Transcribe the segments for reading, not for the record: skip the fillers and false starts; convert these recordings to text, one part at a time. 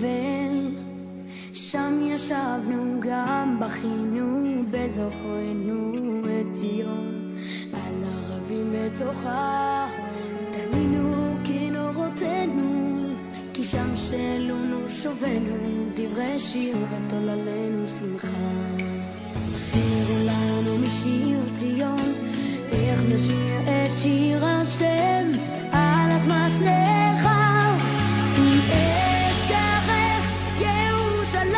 בבל, שם ישבנו גם בכינו בזוכרנו את ציון, על ערבים בתוכה תלינו כנורותינו, כי שם שלונו שובנו דברי שיר ותוללנו שמחה. שירו לנו משיר ציון, איך נשיר את שיר השם על אדמת נחל. אם אשכחך ירושלים,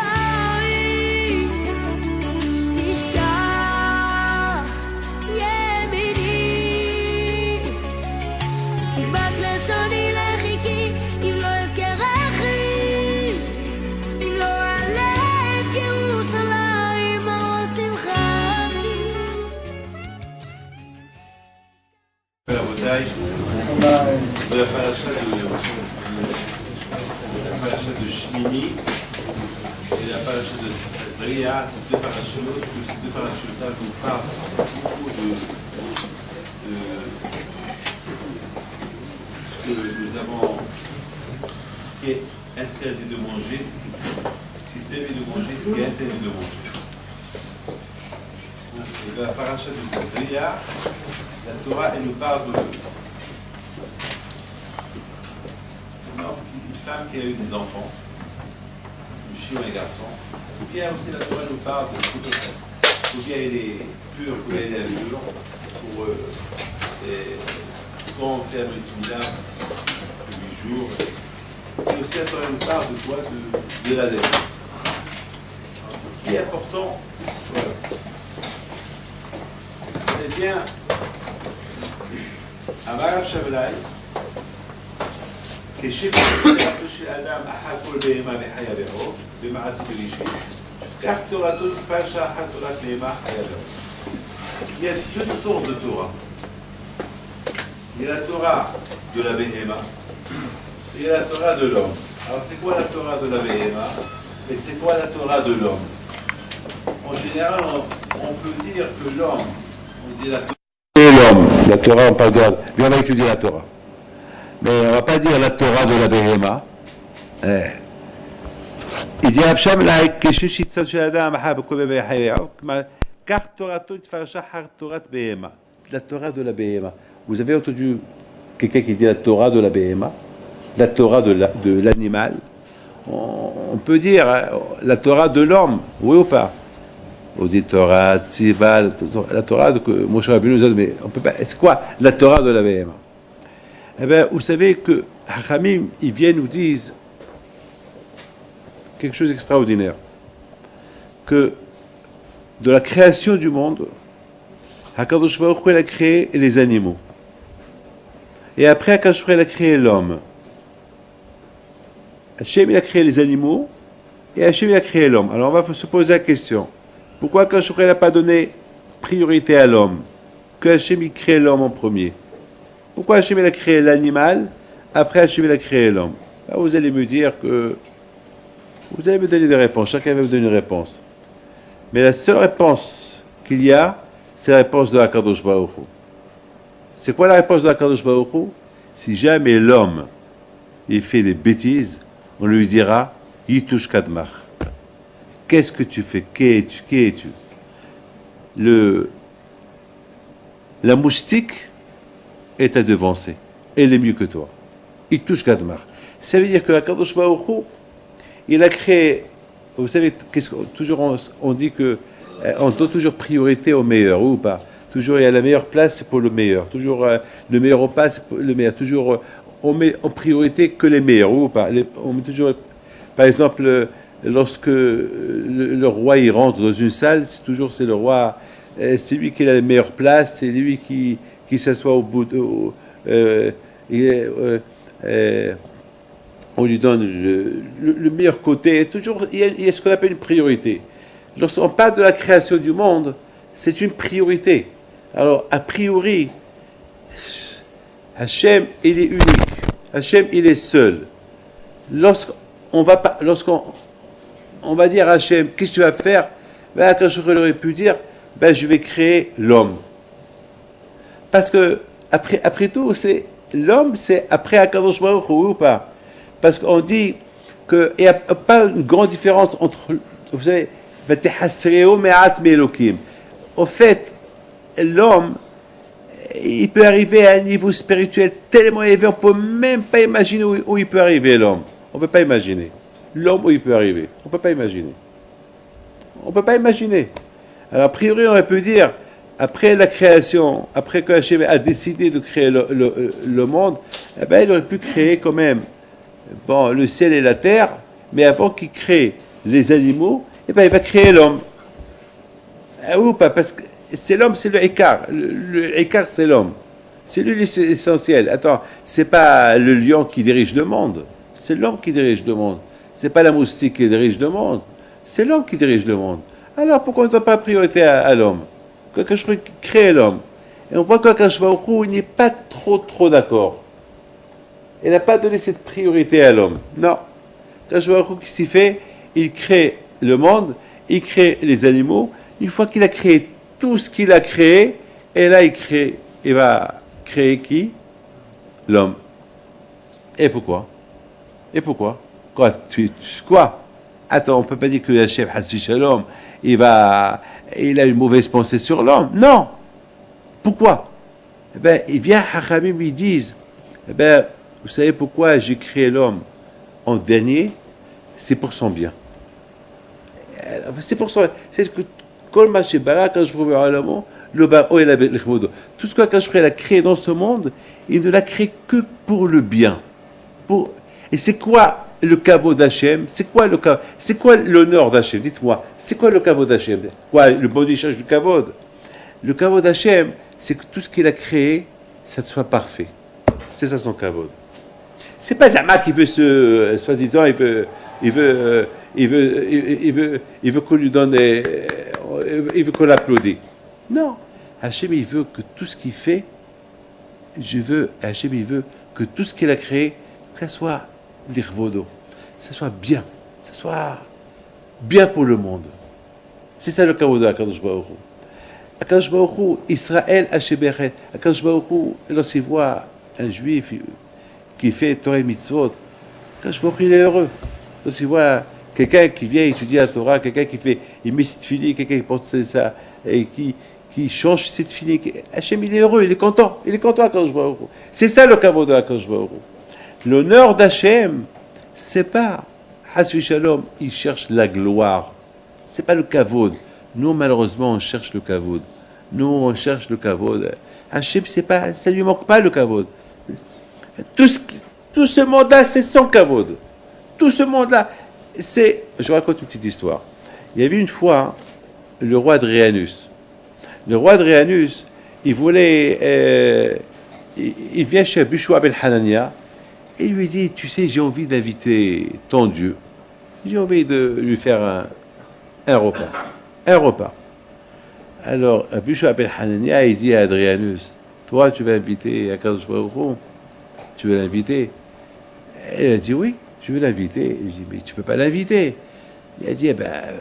תשכח ימיני, תדבק לשוני לחיקי, אם לא אזכרכי, אם לא אעלה את ירושלים אור שמחתי. רבותיי, la paracha de Shmini et la paracha de Zriya, ces deux parachutes-là nous parlent beaucoup de ce que nous avons, ce qui est interdit de manger, ce qui est permis de manger, ce qui est interdit de manger. Et dans la paracha de Zriya, la Torah, elle nous parle de une femme qui a eu des enfants, une fille ou un garçon, ou bien aussi la Torah nous parle de tout ça. Ou bien elle est pure, ou bien elle est impure, pour quand on fait un multimilliard de 8 jours. Et aussi la Torah nous parle de quoi? De la dette. Ce qui est important, eh bien, Amar Shabbalai, כשבאדם אחת כל בהמה וחיה בעור, במעשה בראשית, כך תורתו פרשה אחת תורת בהמה חיה בעור. Il y a deux sortes de Torah. Il y a la Torah de la Béhéma et il y a la Torah de l'homme. Alors c'est quoi la Torah de la Béhéma et c'est quoi la Torah de l'homme? En général, on peut dire que l'homme, on dit la Torah de l'homme. La Torah, on parle de... Mais on va étudier la Torah. Mais on ne va pas dire la Torah de la Béhéma. Il dit Absham la Keshushitsa shel Adam ha b'kol b'chayao, car Torato tfarasha har Torat Béhéma. La Torah de la Béhéma. Vous avez entendu quelqu'un qui dit la Torah de la Béhéma, la Torah de l'animal. On peut dire la Torah de l'homme, oui ou pas? On dit Torah, Tziva, la Torah que Moshe Rabbeinu nous a dit, mais on peut pas. C'est quoi la Torah de la Béhéma? Eh bien, vous savez que Hachamim, ils viennent nous disent quelque chose d'extraordinaire. Que de la création du monde, HaKadosh Baruch Hu a créé les animaux. Et après, HaKadosh Baruch Hu a créé l'homme. Hachem, il a créé les animaux, et Hachem, il a créé l'homme. Alors, on va se poser la question. Pourquoi HaKadosh Baruch Hu n'a pas donné priorité à l'homme? Que Hachem, il crée l'homme en premier. Pourquoi Hachem a créé l'animal, après Hachem a créé l'homme? Là, vous allez me dire que... Vous allez me donner des réponses, chacun va me donner une réponse. Mais la seule réponse qu'il y a, c'est la réponse de HaKadosh Baruch Hu. C'est quoi la réponse de HaKadosh Baruch Hu? Si jamais l'homme il fait des bêtises, on lui dira Yitush Kadmach. Qu'est-ce que tu fais? Qui es-tu? La moustique est à devancer. Elle est mieux que toi. Il touche Kadmar. Ça veut dire que HaKadosh Baruch Hu, il a créé, vous savez, toujours on dit que on donne toujours priorité au meilleur, ou pas? Toujours il y a la meilleure place, c'est pour le meilleur. Toujours le meilleur repas, c'est pour le meilleur. Toujours on met en priorité que les meilleurs, ou pas? On met toujours, par exemple, lorsque le roi il rentre dans une salle, c'est le roi, c'est lui qui a la meilleure place, c'est lui qui s'assoit au bout on lui donne le meilleur côté. Toujours, il y a ce qu'on appelle une priorité. Lorsqu'on parle de la création du monde, c'est une priorité. Alors, a priori, Hachem, il est unique. Hachem, il est seul. Lorsqu'on va dire à Hachem, qu'est-ce que tu vas faire? Ben, quand je aurais pu dire, je vais créer l'homme. Parce que, après tout, l'homme, c'est après HaKadosh Baruch Hu, ou pas? Parce qu'on dit qu'il n'y a pas une grande différence entre, vous savez, au fait, l'homme, il peut arriver à un niveau spirituel tellement élevé, on ne peut même pas imaginer où il peut arriver, l'homme. On ne peut pas imaginer. L'homme, où il peut arriver. On ne peut pas imaginer. On ne peut pas imaginer. Alors, a priori, on peut dire, après la création, après que Hachem a décidé de créer le monde, eh ben, il aurait pu créer quand même bon, le ciel et la terre, mais avant qu'il crée les animaux, eh ben, il va créer l'homme. Ou pas, parce que c'est l'homme, c'est le écart. Le écart, c'est l'homme. C'est lui l'essentiel. Attends, c'est pas le lion qui dirige le monde. C'est l'homme qui dirige le monde. C'est pas la moustique qui dirige le monde. C'est l'homme qui dirige le monde. Alors pourquoi on ne doit pas priorité à l'homme? Quand je crée l'homme. Et on voit que quand je vais au coup, il n'est pas trop d'accord. Il n'a pas donné cette priorité à l'homme. Non. Quand je vais au coup, qu'est-ce qu'il fait? Il crée le monde, il crée les animaux. Une fois qu'il a créé tout ce qu'il a créé, et là il va créer qui? L'homme. Et pourquoi? Quoi? Attends, on ne peut pas dire que le chef Hassi Shalom, il a une mauvaise pensée sur l'homme. Non. Pourquoi? Eh bien, il vient Hachamim, ils disent, eh bien, vous savez pourquoi j'ai créé l'homme en dernier? C'est pour son bien. C'est pour son bien. C'est que tout ce que Hachem a créé dans ce monde, il ne l'a créé que pour le bien. Et c'est quoi le kavod d'Hachem? C'est quoi l'honneur d'Hachem? Dites-moi, c'est quoi le kavod d'Hachem? Quoi, le body cherche du kavod? Le kavod d'Hachem, c'est que tout ce qu'il a créé, ça soit parfait. C'est ça son kavod. C'est pas Zama qui veut soi-disant, il veut qu'on lui donne, il veut qu'on l'applaudisse. Non. Hachem, il veut que tout ce qu'il fait, Hachem, il veut que tout ce qu'il a créé, que ça soit l'irvodo, ça soit bien pour le monde. C'est ça le kavod de Akadosh Baruch Hu. Akadosh Baruch Hu, Israël Hasheberet. Akadosh Baruch Hu, lorsqu'il voit un juif qui fait Torah et Mitzvot, Akadosh Baruch Hu, il est heureux. Lorsqu'il voit quelqu'un qui vient étudier la Torah, quelqu'un il met cette filie, quelqu'un qui porte ça, et qui change cette filie, Hachem, il est heureux, il est content Akadosh Baruch Hu. C'est ça le kavod de Akadosh Baruch Hu. L'honneur d'Hachem, c'est pas Hasvi Shalom, il cherche la gloire. C'est pas le kavod. Nous, malheureusement, on cherche le kavod. Hachem, ça lui manque pas le kavod. Tout ce monde-là, c'est son kavod. Tout ce monde-là, je raconte une petite histoire. Il y avait une fois le roi Adrianus. Le roi Adrianus, il voulait, il vient chez Bishua ben Hanania et il lui dit, tu sais, j'ai envie d'inviter ton Dieu. J'ai envie de lui faire un repas. Alors, Bishua ben Hanania, il dit à Adrianus, toi, tu vas inviter Akadosh Baruch Hu? Tu veux l'inviter? Elle a dit, oui, je veux l'inviter. Il dit, mais tu ne peux pas l'inviter. Il a dit,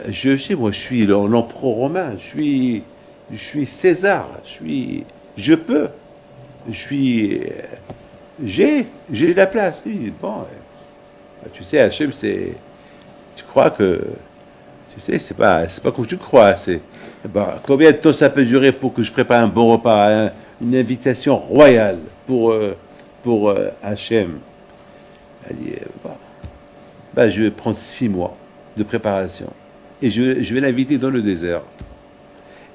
je sais, moi, je suis l'empereur romain, je suis César, j'ai la place. Il dit, bon, tu sais, Hachem, tu crois que, tu sais, c'est pas comme tu crois. Combien de temps ça peut durer pour que je prépare un bon repas, une invitation royale pour Hachem? Elle dit, je vais prendre 6 mois de préparation et je vais l'inviter dans le désert.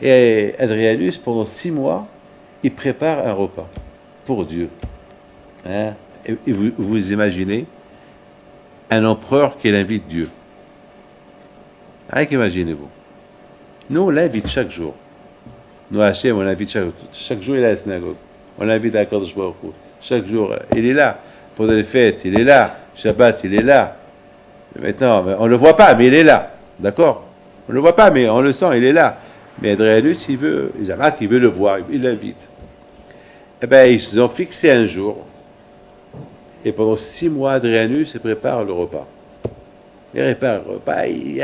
Et Adrianus, pendant 6 mois, il prépare un repas pour Dieu. Hein? Et vous imaginez un empereur qui invite Dieu. Rien qu'imaginez-vous. Nous, on l'invite chaque jour. Nous, Hachem, on l'invite chaque jour, il est à la synagogue. On l'invite à Akadosh Baruch Hu. Chaque jour, il est là. Pendant les fêtes, il est là. Shabbat, il est là. Maintenant, on ne le voit pas, mais il est là. D'accord? On ne le voit pas, mais on le sent, il est là. Mais Adrianus, il veut le voir, il l'invite. Eh bien, ils ont fixé un jour. Et pendant 6 mois, Adrianus prépare le repas. Il prépare le repas. Il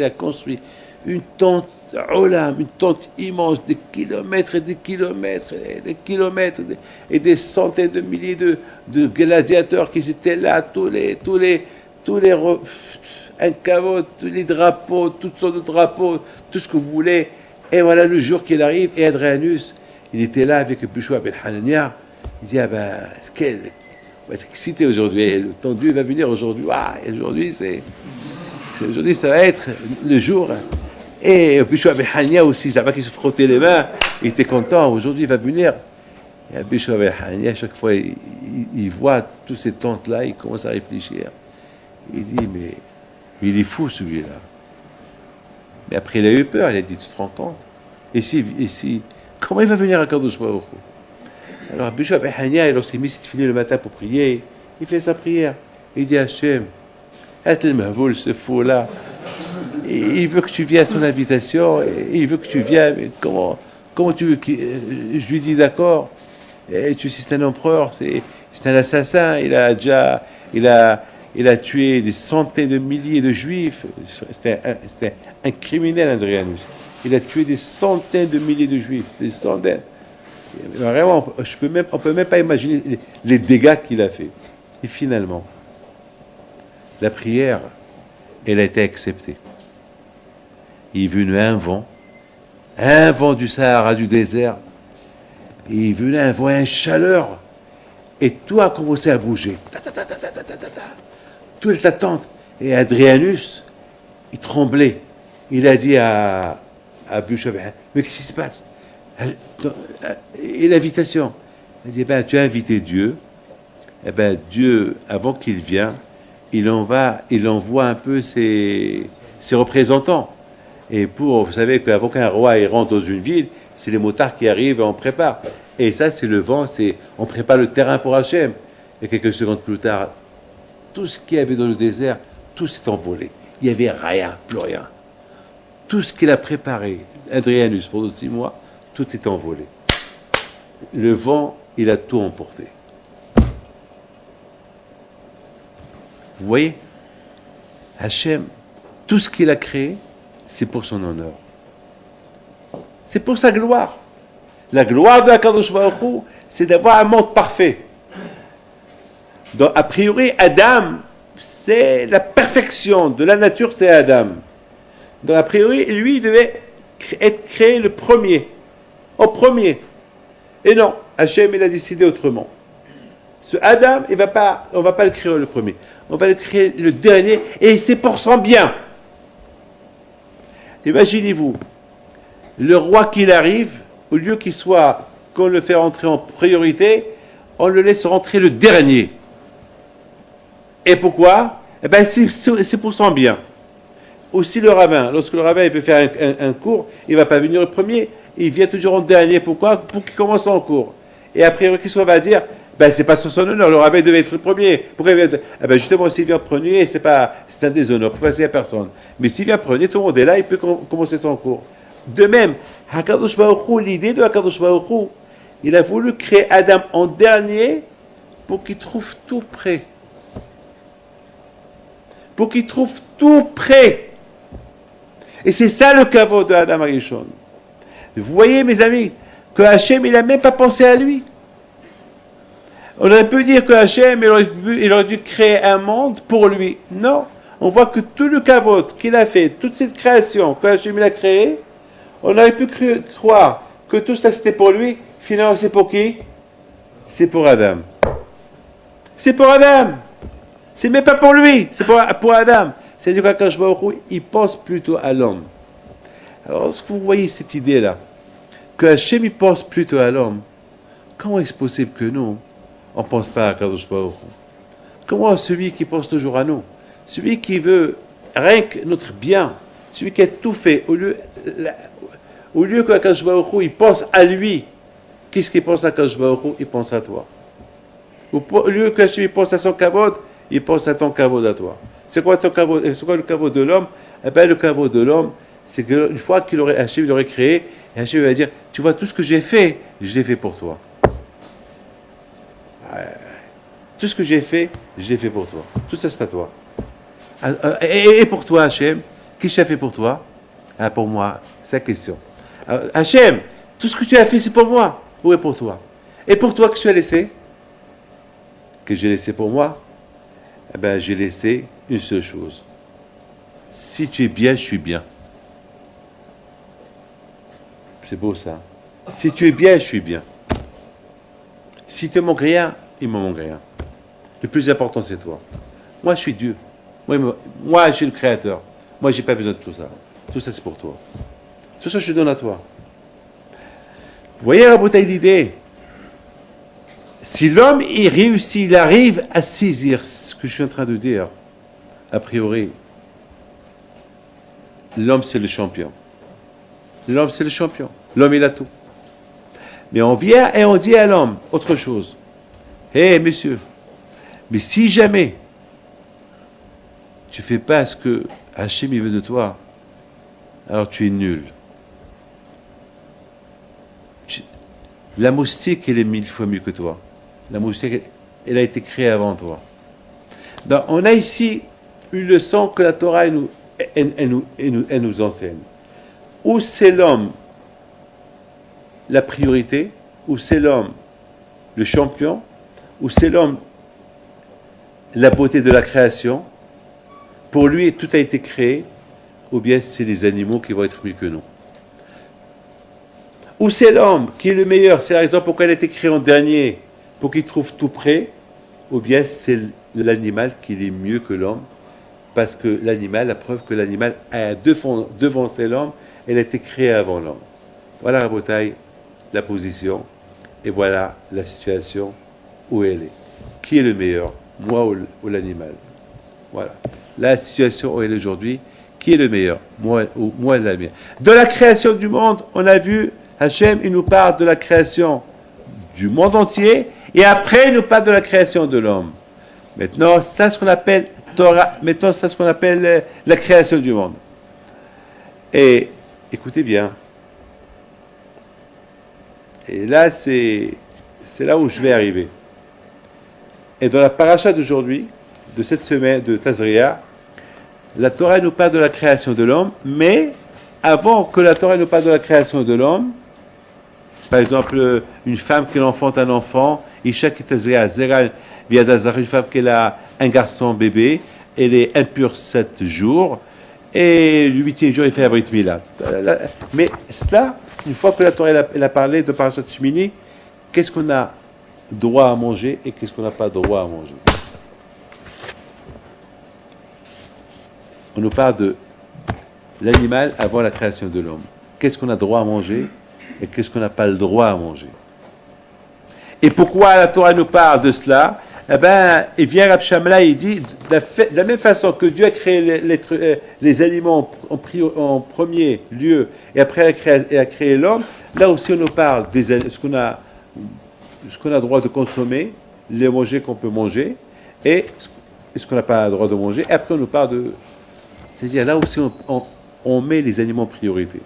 a construit une tente, une tente immense, des kilomètres et des kilomètres et des kilomètres, et des centaines de milliers de gladiateurs qui étaient là, tous tous un caveau, tous les drapeaux, toutes sortes de drapeaux, tout ce que vous voulez. Et voilà le jour qu'il arrive, et Adrianus, il était là avec Bushwa ben Hanania. Il dit, ah ben, on va être excité aujourd'hui, le temps de Dieu va venir aujourd'hui. Ah, aujourd'hui, aujourd'hui, ça va être le jour. Et Bushwa ben Hanania aussi, ça va qu'il se frottait les mains, il était content, aujourd'hui il va venir. Et Bushwa ben Hanania, à chaque fois, il voit tous ces tentes-là, il commence à réfléchir. Il dit, mais il est fou celui-là. Mais après, il a eu peur, il a dit, tu te rends compte? Et si, comment il va venir à Kadosh Baruch Hu? Alors, Bushwa ben Hanania, lorsqu'il met cette fille le matin pour prier, il fait sa prière. Il dit, Hachem, Atel Mahvoul, ce fou-là, il veut que tu viennes à son invitation, il veut que tu viennes, mais comment tu veux que je lui dis d'accord? Et tu sais, c'est un empereur, c'est un assassin, il a tué des centaines de milliers de juifs, c'était un criminel, Adrianus. Il a tué des centaines de milliers de juifs, des centaines. Vraiment, on ne peut même pas imaginer les dégâts qu'il a fait. Et finalement, la prière, elle a été acceptée. Il est venu un vent du Sahara, du désert. Il est venu un vent, une chaleur. Et tout a commencé à bouger. Toute la tente. Et Adrianus, il tremblait. Il a dit à Bushwa, mais qu'est-ce qui se passe? Et l'invitation. Il a dit, tu as invité Dieu. Eh ben, Dieu, avant qu'il vienne, il envoie un peu ses représentants. Et vous savez qu'avant qu'un roi il rentre dans une ville, c'est les motards qui arrivent et on prépare. Et ça, c'est le vent, on prépare le terrain pour Hachem. Et quelques secondes plus tard, tout ce qu'il y avait dans le désert, tout s'est envolé. Il n'y avait rien, plus rien. Tout ce qu'il a préparé, Adrianus, pendant 6 mois, tout est envolé. Le vent, il a tout emporté. Vous voyez, Hachem, tout ce qu'il a créé, c'est pour son honneur. C'est pour sa gloire. La gloire de Akadosh Baruch Hu, c'est d'avoir un monde parfait. Donc, a priori, Adam, c'est la perfection de la nature, c'est Adam. Donc, a priori, lui, il devait être créé le premier. En premier. Et non, Hachem, il a décidé autrement. Ce Adam, on ne va pas le créer le premier. On va le créer le dernier, et c'est pour son bien. Imaginez-vous, le roi qui arrive, au lieu qu'on le fait rentrer en priorité, on le laisse rentrer le dernier. Et pourquoi? Eh bien, c'est pour son bien. Aussi le rabbin, lorsque le rabbin il veut faire un cours, il ne va pas venir le premier, il vient toujours en dernier. Pourquoi? Pour qu'il commence en cours. Et après, qu'est-ce qu'on va dire? C'est pas sur son honneur, le rabbin devait être le premier. Pourquoi il vient? Justement, s'il vient premier, c'est un déshonneur, pour passer à personne. Mais s'il vient premier, tout le monde est là, il peut commencer son cours. De même, Hakadosh Baruch Hu, l'idée de Hakadosh Baruch Hu, il a voulu créer Adam en dernier pour qu'il trouve tout prêt. Pour qu'il trouve tout prêt. Et c'est ça le caveau de Adam Arishon. Vous voyez, mes amis, que Hachem, il n'a même pas pensé à lui. On aurait pu dire que Hachem, il aurait dû créer un monde pour lui. Non. On voit que tout le kavod qu'il a fait, toute cette création que Hachem il a créée, on aurait pu croire que tout ça c'était pour lui. Finalement, c'est pour qui? C'est pour Adam. C'est pour Adam. C'est même pas pour lui, c'est pour Adam. C'est-à-dire qu'Akadosh Baruch Hu, il pense plutôt à l'homme. Alors, est-ce que vous voyez cette idée-là? Que Hachem, il pense plutôt à l'homme. Comment est-ce possible que nous, on ne pense pas à Akadosh Baruch Hu? Comment celui qui pense toujours à nous, celui qui veut rien que notre bien, celui qui a tout fait, au lieu qu'Akadosh Baruch Hu, il pense à lui, qu'est-ce qu'il pense à Akadosh Baruch Hu? Il pense à toi. Au lieu qu'Hachem pense à son kavod, il pense à ton kavod à toi. C'est quoi le kavod de l'homme? Eh bien, le kavod de l'homme, c'est qu'une fois Hachem l'aurait créé, Hachem va dire, tu vois, tout ce que j'ai fait, je l'ai fait pour toi. Tout ce que j'ai fait, je l'ai fait pour toi. Tout ça, c'est à toi. Et pour toi, Hachem, qu'est-ce que tu as fait pour toi? Pour moi, c'est la question. Hachem, tout ce que tu as fait, c'est pour moi. Ou est pour toi? Et pour toi, que tu as laissé? Que j'ai laissé pour moi? Eh bien, j'ai laissé une seule chose. Si tu es bien, je suis bien. C'est beau ça. Si tu es bien, je suis bien. Si tu ne manques rien, il ne me manque rien. Le plus important, c'est toi. Moi, je suis Dieu. Moi, je suis le Créateur. Moi, je n'ai pas besoin de tout ça. Tout ça, c'est pour toi. Tout ça, je te donne à toi. Vous voyez la bouteille d'idées? Si l'homme, il réussit, il arrive à saisir ce que je suis en train de dire, a priori, l'homme, c'est le champion. L'homme, c'est le champion. L'homme, il a tout. Mais on vient et on dit à l'homme autre chose. Hé, monsieur, mais si jamais tu ne fais pas ce que Hachem il veut de toi, alors tu es nul. La moustique, elle est 1000 fois mieux que toi. La moustique, elle a été créée avant toi. Donc, on a ici une leçon que la Torah elle nous enseigne. Ou c'est l'homme la priorité, ou c'est l'homme le champion, ou c'est l'homme la beauté de la création. Pour lui, tout a été créé, ou bien c'est les animaux qui vont être mieux que nous. Ou c'est l'homme qui est le meilleur, c'est la raison pour laquelle il a été créé en dernier, pour qu'il trouve tout près, ou bien c'est l'animal qui est mieux que l'homme, parce que l'animal, la preuve que l'animal a devancé l'homme, elle a été créée avant l'homme. Voilà la bataille, la position, et voilà la situation où elle est. Qui est le meilleur, moi ou l'animal? Voilà. La situation où elle est aujourd'hui, qui est le meilleur, moi ou l'animal? De la création du monde, on a vu, Hachem, il nous parle de la création du monde entier, et après, il nous parle de la création de l'homme. Maintenant, ça, ce qu'on appelle Torah, maintenant, ça, ce qu'on appelle la création du monde. Et écoutez bien. Et là, c'est là où je vais arriver. Et dans la paracha d'aujourd'hui, de cette semaine de Tazria, la Torah nous parle de la création de l'homme, mais avant que la Torah nous parle de la création de l'homme, par exemple, une femme qui enfante un enfant, Isha qui Tazria, Zera Viadazar, une femme qui a un garçon bébé, elle est impure 7 jours, et le 8e jour, il fait la Brit Mila. Mais cela, une fois que la Torah elle a parlé de Parashat Shmini, qu'est-ce qu'on a droit à manger et qu'est-ce qu'on n'a pas droit à manger? On nous parle de l'animal avant la création de l'homme. Qu'est-ce qu'on a droit à manger et qu'est-ce qu'on n'a pas le droit à manger? Et pourquoi la Torah nous parle de cela? Eh bien, il vient Rab Shamla, il dit, de la même façon que Dieu a créé les animaux en premier lieu, et après il a créé l'homme, là aussi on nous parle de ce qu'on a droit de consommer, les manger qu'on peut manger, et ce qu'on n'a pas le droit de manger, et après on nous parle de... C'est-à-dire là aussi on met les animaux en priorité.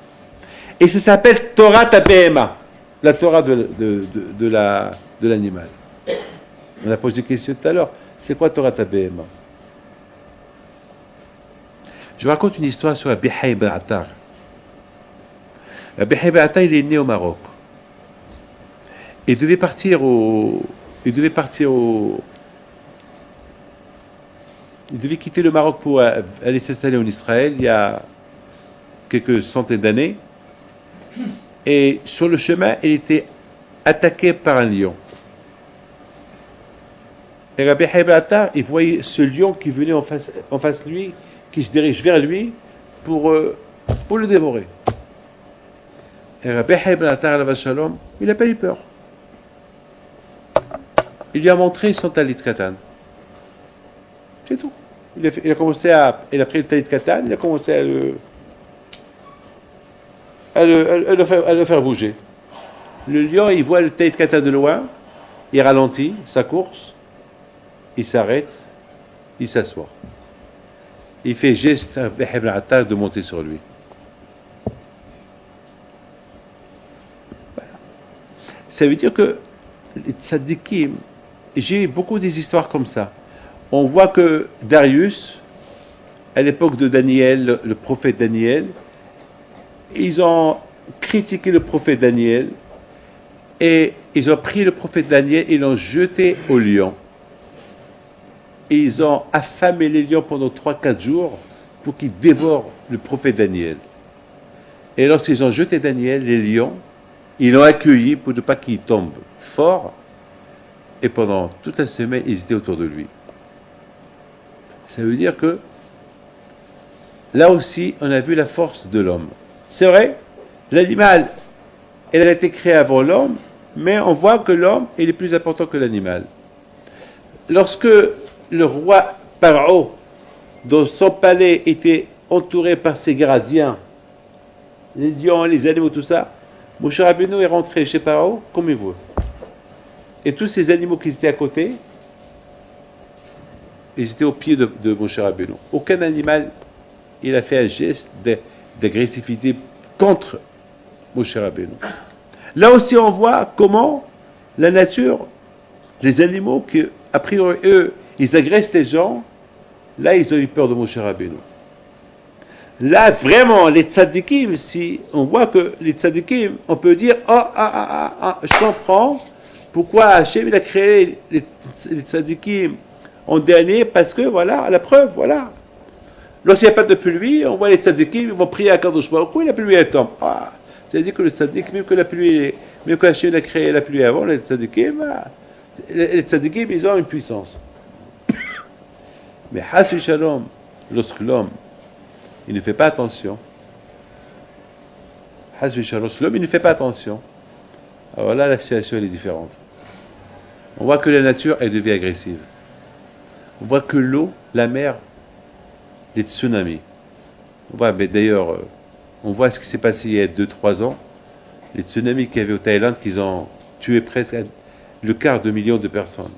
Et ça s'appelle Torah Tabehema, la Torah de l'animal. On a posé des questions tout à l'heure. C'est quoi Torah Tabehema? Je vous raconte une histoire sur Rabbi Haï ben Attar. Rabbi Haï ben Attar, il est né au Maroc. Il devait partir il devait quitter le Maroc pour aller s'installer en Israël il y a quelques centaines d'années. Et sur le chemin, il était attaqué par un lion. Et Rabbi Haï ben Attar, il voyait ce lion qui venait en face de lui, qui se dirige vers lui pour le dévorer. Et Rabbi Haï ben Attar, alav shalom, il n'a pas eu peur. Il lui a montré son talit katan. C'est tout. Il a pris le talit katan, il a commencé à le faire bouger. Le lion, il voit le talit katan de loin, il ralentit sa course, il s'arrête, il s'assoit. Il fait geste à Ibn Attar de monter sur lui. Voilà. Ça veut dire que les tzadikim, j'ai eu beaucoup des histoires comme ça. On voit que Darius, à l'époque de Daniel, le prophète Daniel, ils ont critiqué le prophète Daniel et ils ont pris le prophète Daniel et l'ont jeté au lion. et ils ont affamé les lions pendant 3-4 jours pour qu'ils dévorent le prophète Daniel. Et lorsqu'ils ont jeté Daniel, les lions, ils l'ont accueilli pour ne pas qu'il tombe fort. Et pendant toute la semaine, ils étaient autour de lui. Ça veut dire que là aussi, on a vu la force de l'homme. C'est vrai, l'animal, elle a été créée avant l'homme, mais on voit que l'homme est plus important que l'animal. Lorsque le roi Pharaon, dans son palais, était entouré par ses gardiens, les lions, les animaux, tout ça, Moshe Rabbeinu est rentré chez Pharaon comme il veut. Et tous ces animaux qui étaient à côté, ils étaient au pied de Moshe Rabbeinu. Aucun animal, il a fait un geste d'agressivité contre Moshe Rabbeinu. Là aussi, on voit comment la nature, les animaux, qui, a priori, eux, ils agressent les gens, là, ils ont eu peur de Moshe Rabbeinu. Là, vraiment, les tzadikim, si on voit que les tzadikim, on peut dire, je comprends pourquoi Hachem il a créé les tzadikim en dernier, parce que, voilà, la preuve, voilà. Lorsqu'il n'y a pas de pluie, on voit les tzadikim, ils vont prier à Kadosh Baruch Hu, et la pluie elle tombe. C'est-à-dire que le tzadik, même que la pluie, même que Hachem a créé la pluie avant, les tzadikim, ils ont une puissance. Mais Hasbi Shalom, lorsque l'homme, il ne fait pas attention, Hasbi Shalom, lorsque l'homme, il ne fait pas attention, alors là, la situation, elle est différente. On voit que la nature, elle devient agressive. On voit que l'eau, la mer, des tsunamis. On voit, mais d'ailleurs, on voit ce qui s'est passé il y a 2-3 ans, les tsunamis qu'il y avait au Thaïlande, qu'ils ont tué presque le quart de million de personnes.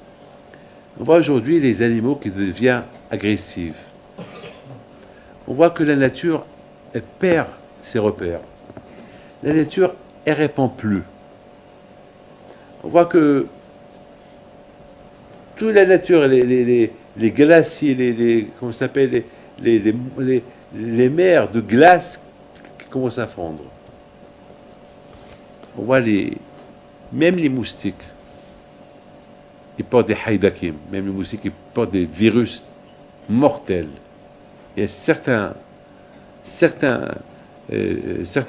On voit aujourd'hui les animaux qui deviennent agressifs. On voit que la nature, elle perd ses repères. La nature, elle ne répond plus. On voit que toute la nature, les glaciers, comment ça s'appelle, les mers de glace qui commencent à fondre. On voit même les moustiques, ils portent des haïdakim, même les moustiques, ils portent des virus mortels. Il y a certains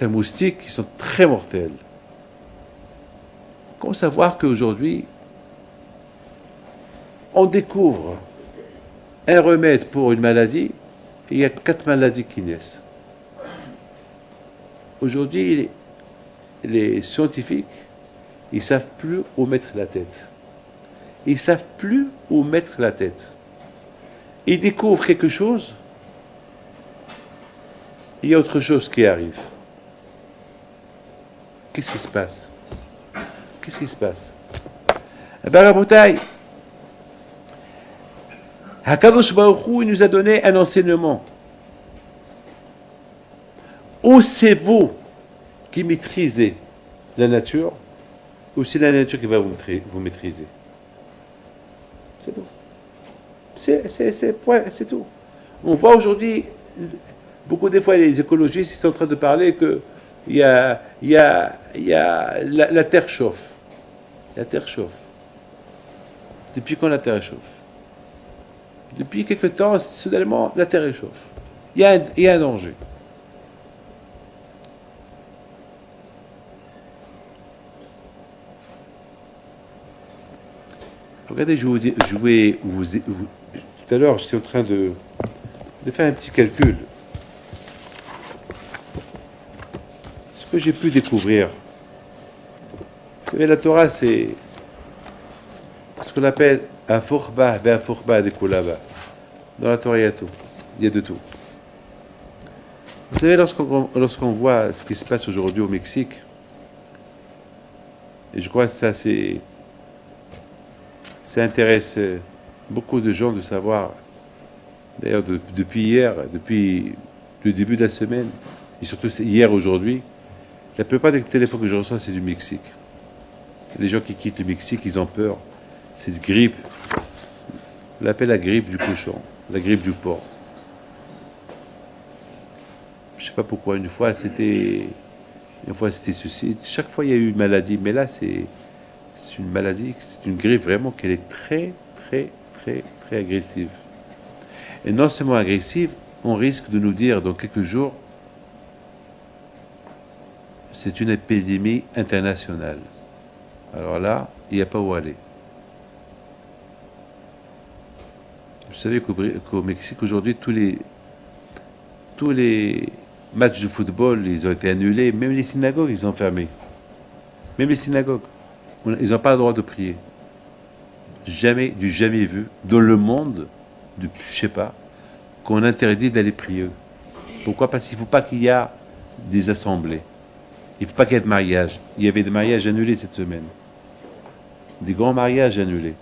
moustiques qui sont très mortels. Comment savoir qu'aujourd'hui, on découvre un remède pour une maladie, et il y a 4 maladies qui naissent. Aujourd'hui, les scientifiques, ils ne savent plus où mettre la tête. Ils ne savent plus où mettre la tête. Ils découvrent quelque chose, il y a autre chose qui arrive. Qu'est-ce qui se passe? Qu'est-ce qui se passe? Eh bien, Rabotai, Hakadosh Baruch Hu, il nous a donné un enseignement. Ou c'est vous qui maîtrisez la nature, ou c'est la nature qui va vous maîtriser. C'est tout. C'est tout. On voit aujourd'hui, beaucoup des fois, les écologistes ils sont en train de parler que la Terre chauffe. La Terre chauffe. Depuis quand la Terre chauffe? Depuis quelque temps, soudainement, la Terre chauffe. Il y a un danger. Regardez, tout à l'heure, j'étais en train de faire un petit calcul. Ce que j'ai pu découvrir. Vous savez, la Torah, c'est ce qu'on appelle un fourba, un fourba de kulaba. Dans la Torah, il y a tout. Il y a de tout. Vous savez, lorsqu'on voit ce qui se passe aujourd'hui au Mexique, et je crois que ça intéresse beaucoup de gens de savoir, d'ailleurs depuis hier, depuis le début de la semaine, et surtout hier, aujourd'hui, la plupart des téléphones que je reçois, c'est du Mexique. Les gens qui quittent le Mexique, ils ont peur. C'est une grippe. On l'appelle la grippe du cochon, la grippe du porc. Je ne sais pas pourquoi, une fois c'était ceci. Chaque fois il y a eu une maladie, mais là c'est une maladie, c'est une grippe vraiment qu'elle est très, très, très, très agressive. Et non seulement agressive, on risque de nous dire dans quelques jours, c'est une épidémie internationale. Alors là, il n'y a pas où aller. Vous savez qu'au Mexique, aujourd'hui, tous les matchs de football, ils ont été annulés. Même les synagogues, ils ont fermé. Même les synagogues. Ils n'ont pas le droit de prier. Jamais vu dans le monde, je ne sais pas, qu'on interdit d'aller prier. Pourquoi? Parce qu'il ne faut pas qu'il y ait des assemblées. Il ne faut pas qu'il y ait de mariage. Il y avait des mariages annulés cette semaine. Des grands mariages annulés.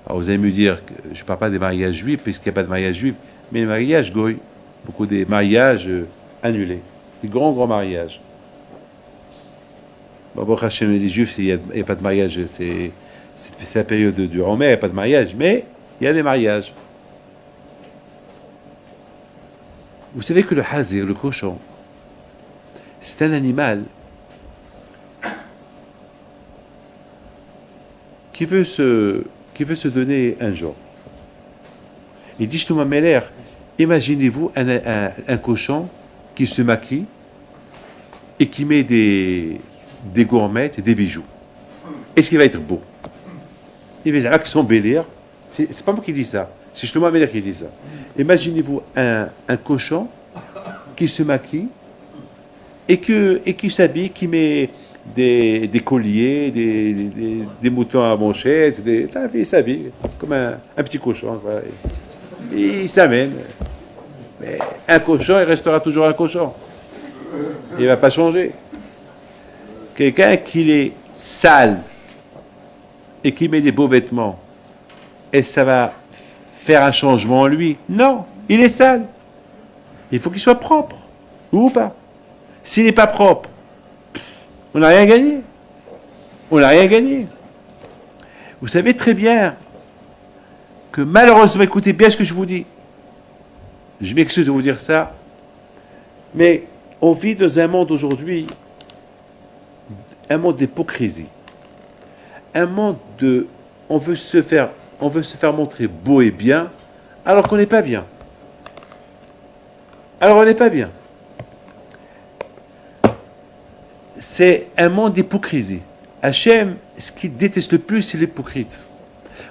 Alors vous allez me dire que je ne parle pas des mariages juifs, puisqu'il n'y a pas de mariage juif, mais les mariages goy. Beaucoup des mariages annulés. Des grands mariages. Bon, Hachem, les juifs, il n'y a pas de mariage. C'est la période du Romain, il n'y a pas de mariage, mais il y a des mariages. Vous savez que le hazir, le cochon, c'est un animal qui veut se donner un genre. Il dit, Shlomo Meler, imaginez-vous un cochon qui se maquille et qui met des gourmettes et des bijoux. Est-ce qu'il va être beau? Il va dire, avec son bélier, c'est pas moi qui dis ça, c'est Shlomo Meler qui dit ça. Imaginez-vous un cochon qui se maquille et qui s'habille, qui met des colliers, des moutons à manchettes, il s'habille comme un petit cochon. Voilà. Il s'amène. Mais un cochon, il restera toujours un cochon. Il ne va pas changer. Quelqu'un qui est sale et qui met des beaux vêtements, est-ce que ça va faire un changement en lui? Non, il est sale. Il faut qu'il soit propre. Ou pas. S'il n'est pas propre, on n'a rien gagné. On n'a rien gagné. Vous savez très bien que malheureusement, écoutez bien ce que je vous dis. Je m'excuse de vous dire ça, mais on vit dans un monde aujourd'hui, un monde d'hypocrisie. Un monde de... On veut se faire montrer beau et bien, alors qu'on n'est pas bien. Alors on n'est pas bien. C'est un monde d'hypocrisie. Hachem, ce qu'il déteste le plus, c'est l'hypocrite.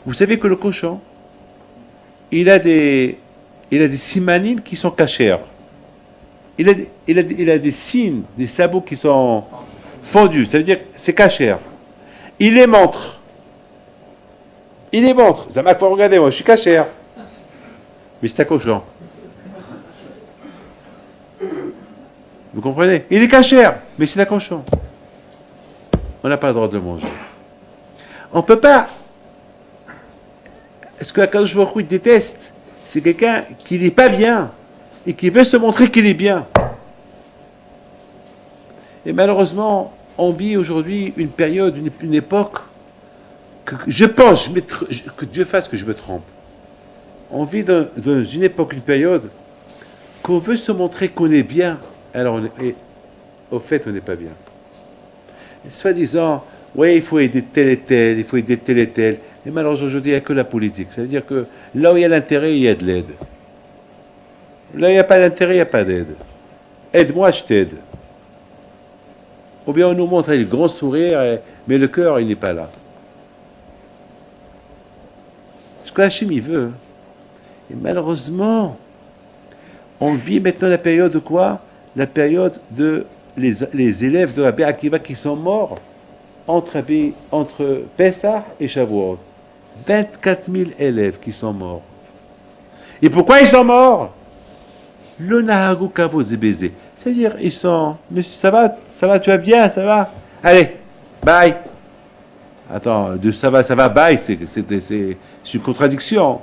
Vous savez que le cochon, il a des simanim qui sont cachers. Il a des signes, des sabots qui sont fondus. Ça veut dire que c'est cacher. Il les montre. Il les montre. Ça m'a pas regardé, moi, je suis cacher. Mais c'est un cochon. Vous comprenez? Il est cachère, mais c'est un cochon. On n'a pas le droit de le manger. On ne peut pas. Ce que Akadosh Baruch Hu déteste, c'est quelqu'un qui n'est pas bien et qui veut se montrer qu'il est bien. Et malheureusement, on vit aujourd'hui une période, une époque que je pense, que Dieu fasse que je me trompe. On vit dans une époque, une période qu'on veut se montrer qu'on est bien. Alors, au fait, on n'est pas bien. Soi-disant, oui, il faut aider tel et tel, il faut aider tel et tel. Mais malheureusement, aujourd'hui, il n'y a que la politique. Ça veut dire que là où il y a l'intérêt, il y a de l'aide. Là où il n'y a pas d'intérêt, il n'y a pas d'aide. Aide-moi, je t'aide. Ou bien on nous montre le grand sourire, mais le cœur, il n'est pas là. Ce que Hachem, il veut. Et malheureusement, on vit maintenant la période de quoi? La période de les élèves de Rabbi Akiva qui sont morts entre Pessah et Shavuot. 24 000 élèves qui sont morts. Et pourquoi ils sont morts? Le Nahagu Kavod Zebeze. C'est-à-dire, ils sont... Mais ça va, tu vas bien, ça va? Allez, bye. Attends, ça va, bye, c'est une contradiction.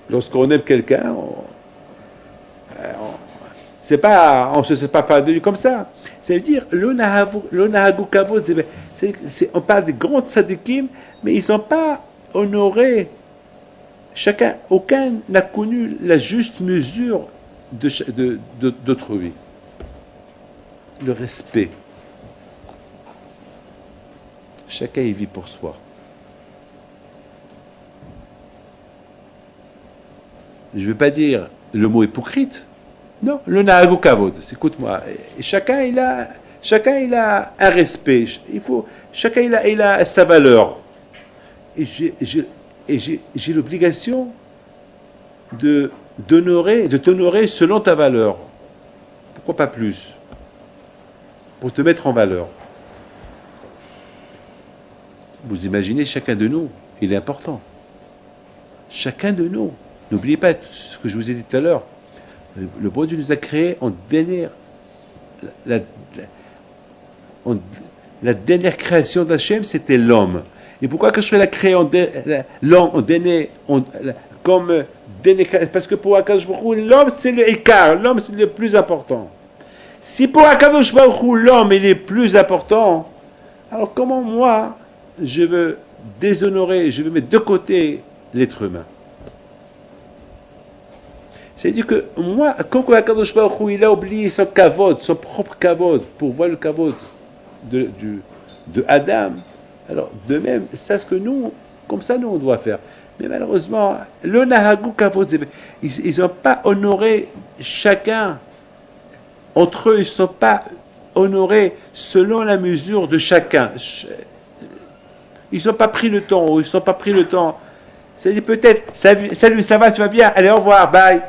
Lorsqu'on aime quelqu'un, on ne se sépare de lui comme ça. Ça veut dire, le Nahagu Kavod, on parle des grands tzadikim, mais ils ne sont pas honorés. Aucun n'a connu la juste mesure d'autrui. Le respect. Chacun y vit pour soi. je ne veux pas dire le mot hypocrite. Non, le nahagu kavod. Écoute-moi, chacun il a un respect. Chacun il a sa valeur. Et j'ai l'obligation de t'honorer selon ta valeur. Pourquoi pas plus? Pour te mettre en valeur. Vous imaginez, chacun de nous, il est important. Chacun de nous. N'oubliez pas ce que je vous ai dit tout à l'heure. Le bon Dieu nous a créés en dernière. La dernière création d'Hachem, c'était l'homme. Et pourquoi que je l'a créé l'homme en dernier, comme dernier, parce que pour Akadosh Baruch Hu, l'homme c'est le écart, l'homme c'est le plus important. Si pour Akadosh Baruch Hu, l'homme il est plus important, alors comment moi je veux déshonorer, je veux mettre de côté l'être humain? C'est-à-dire que moi, quand Akadosh Baruch Hu, il a oublié son kavod, son propre kavod, pour voir le kavod de Adam, alors de même, c'est ce que nous, comme ça, nous on doit faire. Mais malheureusement, le nahagu kavod, ils n'ont pas honoré chacun. Entre eux, ils ne sont pas honorés selon la mesure de chacun. Ils n'ont pas pris le temps, ou ils n'ont pas pris le temps. C'est-à-dire peut-être, salut, ça va, tu vas bien, allez, au revoir, bye.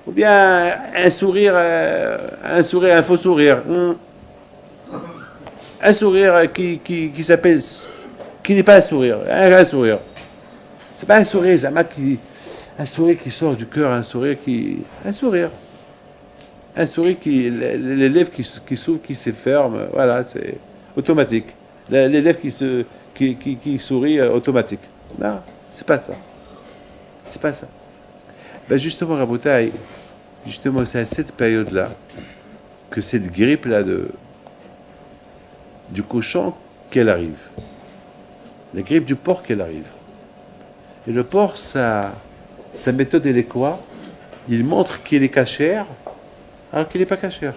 Ou bien un sourire, un faux sourire. Un sourire qui s'appelle, qui n'est pas un sourire, un sourire. C'est pas un sourire, un sourire qui sort du cœur, un sourire qui les lèvres qui s'ouvrent, qui se ferment, voilà, c'est automatique. Les lèvres qui sourient automatique. Non, c'est pas ça. C'est pas ça. Ben justement, Rabotai, justement, c'est à cette période-là que cette grippe-là du cochon qu'elle arrive. La grippe du porc qu'elle arrive. Et le porc, sa méthode, elle est quoi? Il montre qu'il est cachère, alors qu'il n'est pas cachère.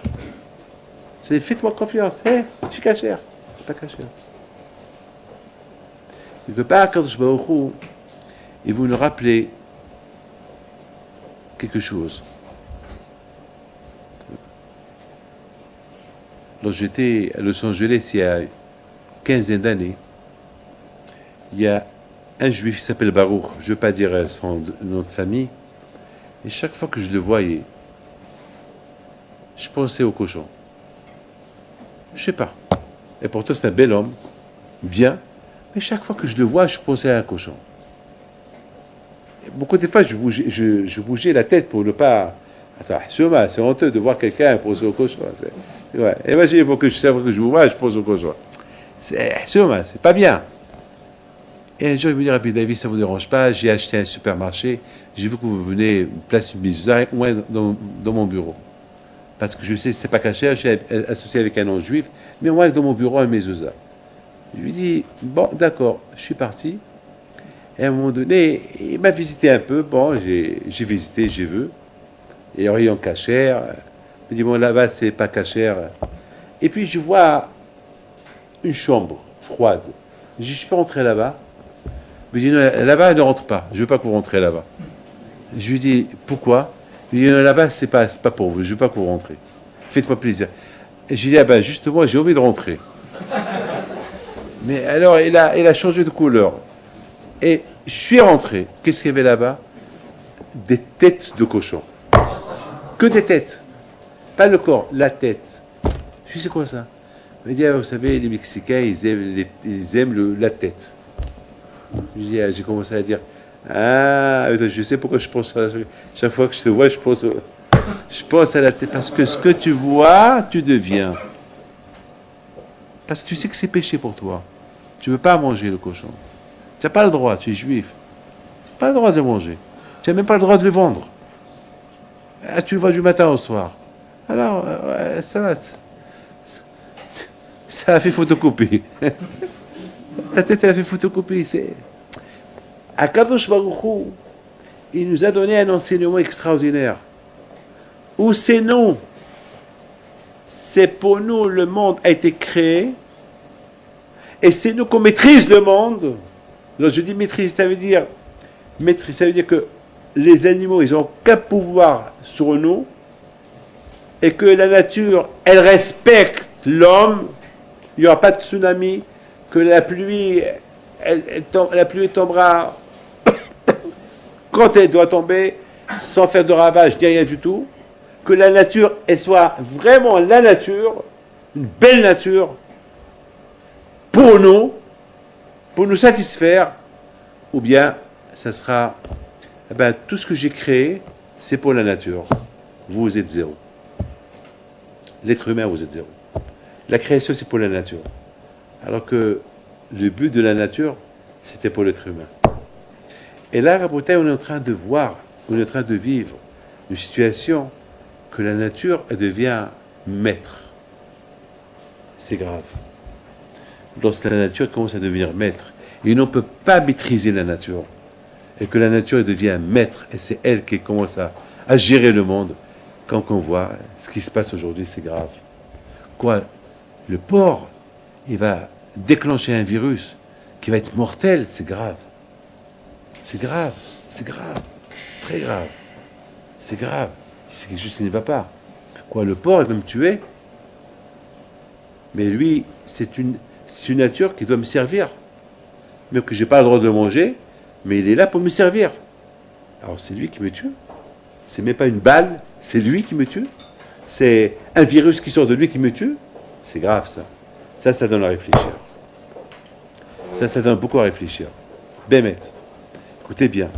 C'est faites-moi confiance, je suis cachère. Pas cachère. Quelque part, quand je vais au Baruch Hu, et vous nous rappelez quelque chose. Lorsque j'étais à Los Angeles il y a une quinzaine d'années, il y a un juif qui s'appelle Baruch, je ne veux pas dire son nom de famille, et chaque fois que je le voyais, je pensais au cochon. Je ne sais pas. Et pourtant c'est un bel homme, bien, mais chaque fois que je le vois, je pensais à un cochon. Beaucoup de fois, je bougeais la tête pour ne pas... Attends, c'est honteux de voir quelqu'un penser au cochon. Ouais. Imaginez, il faut que je vous vois, je pense au cochon. C'est pas bien. Et un jour, il me dit, Rabbi David, ça ne vous dérange pas, j'ai acheté un supermarché, j'ai vu que vous venez placer une mezouza au moins dans mon bureau. Parce que je sais que ce n'est pas caché, je suis associé avec un nom juif, mais moi, dans mon bureau, un mezouza. Je lui dis, bon, d'accord, je suis parti. Et à un moment donné, il m'a visité un peu. Bon, j'ai visité, j'ai vu. Et rayon cachère. Il me dit, bon, là-bas, c'est pas cachère. Et puis, je vois une chambre froide. Je dis, je peux rentrer là-bas? Il me dit, non, là-bas, ne rentre pas. Je veux pas que vous rentrez là-bas. Je lui dis, pourquoi? Il me dit, non, là-bas, c'est pas pour vous. Je veux pas que vous rentrez. Faites-moi plaisir. Et je lui dis, ah ben, justement, j'ai envie de rentrer. Mais alors, il a changé de couleur. Et je suis rentré. Qu'est-ce qu'il y avait là-bas? Des têtes de cochon. Que des têtes. Pas le corps, la tête. Je dis, c'est quoi ça? Il me dit, ah, vous savez, les Mexicains, ils aiment la tête. J'ai commencé à dire, ah, je sais pourquoi je pense à ça. Chaque fois que je te vois, je pense à la tête. Parce que ce que tu vois, tu deviens. Parce que tu sais que c'est péché pour toi. Tu ne veux pas manger le cochon. Tu n'as pas le droit, tu es juif. Pas le droit de le manger. Tu n'as même pas le droit de le vendre. Ah, tu le vois du matin au soir. Alors, ça a fait photocopie. Ta tête, elle a fait photocopie. Akadosh Baruch Hu, il nous a donné un enseignement extraordinaire. Où c'est nous. C'est pour nous, le monde a été créé. Et c'est nous qu'on maîtrise le monde. Alors je dis maîtrise, ça veut dire que les animaux, ils n'ont qu'un pouvoir sur nous, et que la nature, elle respecte l'homme, il n'y aura pas de tsunami, que la pluie, la pluie tombera quand elle doit tomber, sans faire de ravage, ni rien du tout, que la nature, elle soit vraiment la nature, une belle nature, pour nous satisfaire, ou bien ça sera, eh ben, tout ce que j'ai créé, c'est pour la nature. Vous êtes zéro. L'être humain, vous êtes zéro. La création, c'est pour la nature. Alors que le but de la nature, c'était pour l'être humain. Et là, Rabotai, on est en train de voir, on est en train de vivre une situation que la nature, elle devient maître. C'est grave. Lorsque la nature commence à devenir maître, et on ne peut pas maîtriser la nature, et que la nature elle devient maître, et c'est elle qui commence à gérer le monde, quand on voit ce qui se passe aujourd'hui, c'est grave. Quoi? Le porc, il va déclencher un virus qui va être mortel, c'est grave. C'est grave, c'est grave, c'est très grave. C'est grave, c'est quelque chose qui ne va pas. Quoi, le porc, il va me tuer, mais lui, c'est une nature qui doit me servir. Même que je n'ai pas le droit de le manger, mais il est là pour me servir. Alors c'est lui qui me tue. C'est même pas une balle, c'est lui qui me tue. C'est un virus qui sort de lui qui me tue. C'est grave ça. Ça donne à réfléchir. Ça donne beaucoup à réfléchir. Bémet, écoutez bien.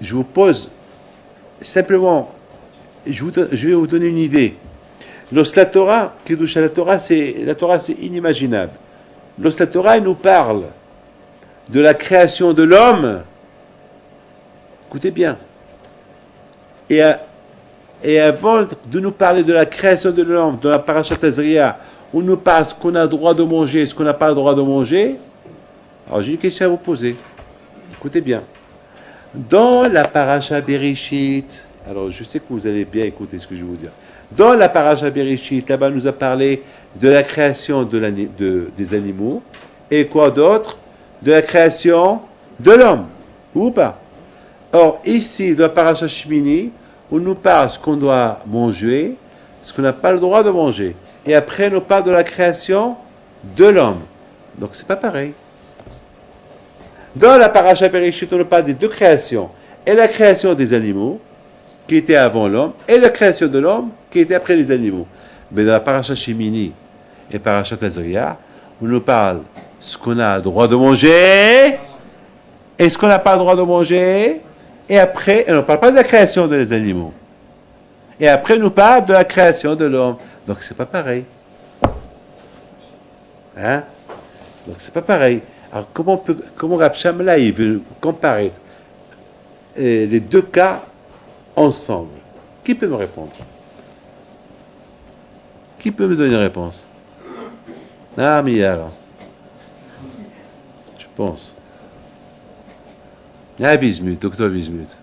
Je vous pose simplement, je vais vous donner une idée. Lorsque la Torah, Kiddush la Torah c'est inimaginable. Lorsque la Torah elle nous parle de la création de l'homme, écoutez bien, et avant de nous parler de la création de l'homme, dans la Parashat Azria, on nous parle ce qu'on a le droit de manger et ce qu'on n'a pas le droit de manger, alors j'ai une question à vous poser. Écoutez bien. Dans la Parashat Bereshit, alors je sais que vous allez bien écouter ce que je vais vous dire. Dans la Parashat Bereshit, là-bas, nous a parlé de la création des animaux. Et quoi d'autre? De la création de l'homme. Ou pas? Or, ici, dans la Parashat Shmini, on nous parle ce qu'on doit manger, ce qu'on n'a pas le droit de manger. Et après, on nous parle de la création de l'homme. Donc, c'est pas pareil. Dans la Parashat Bereshit, on nous parle des deux créations. Et la création des animaux, qui était avant l'homme, et la création de l'homme, qui était après les animaux. Mais dans la Parashat Shemini et Parashat Azria, on nous parle ce qu'on a le droit de manger, et ce qu'on n'a pas le droit de manger, et après, on ne parle pas de la création des animaux. Et après, on nous parle de la création de l'homme. Donc, c'est pas pareil. Hein? Donc, c'est pas pareil. Alors, comment Rav Shamla, il veut comparer les deux cas ensemble? Qui peut me répondre? Qui peut me donner une réponse? Ah, mais alors. Je pense. Ah, Bismuth, docteur Bismuth.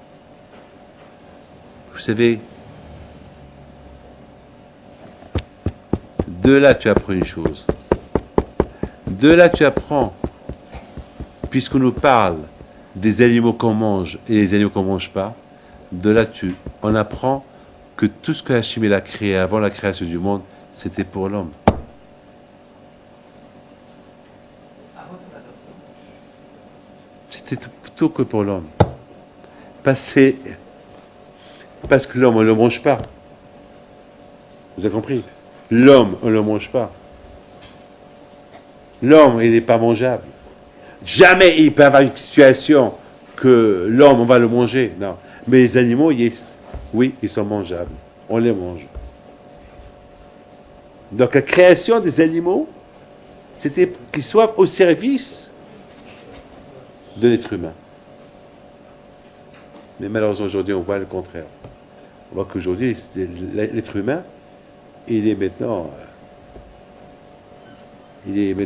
Vous savez, de là tu apprends une chose. De là tu apprends, puisqu'on nous parle des animaux qu'on mange et les animaux qu'on ne mange pas, de là on apprend que tout ce que Hachim a créé avant la création du monde, c'était pour l'homme. C'était plutôt que pour l'homme. Parce que l'homme, on ne le mange pas. Vous avez compris? L'homme, on ne le mange pas. L'homme, il n'est pas mangeable. Jamais il peut y avoir une situation que l'homme, on va le manger. Non. Mais les animaux, oui, ils sont mangeables. On les mange. Donc la création des animaux, c'était qu'ils soient au service de l'être humain. Mais malheureusement, aujourd'hui, on voit le contraire. On voit qu'aujourd'hui, l'être humain, il est maintenant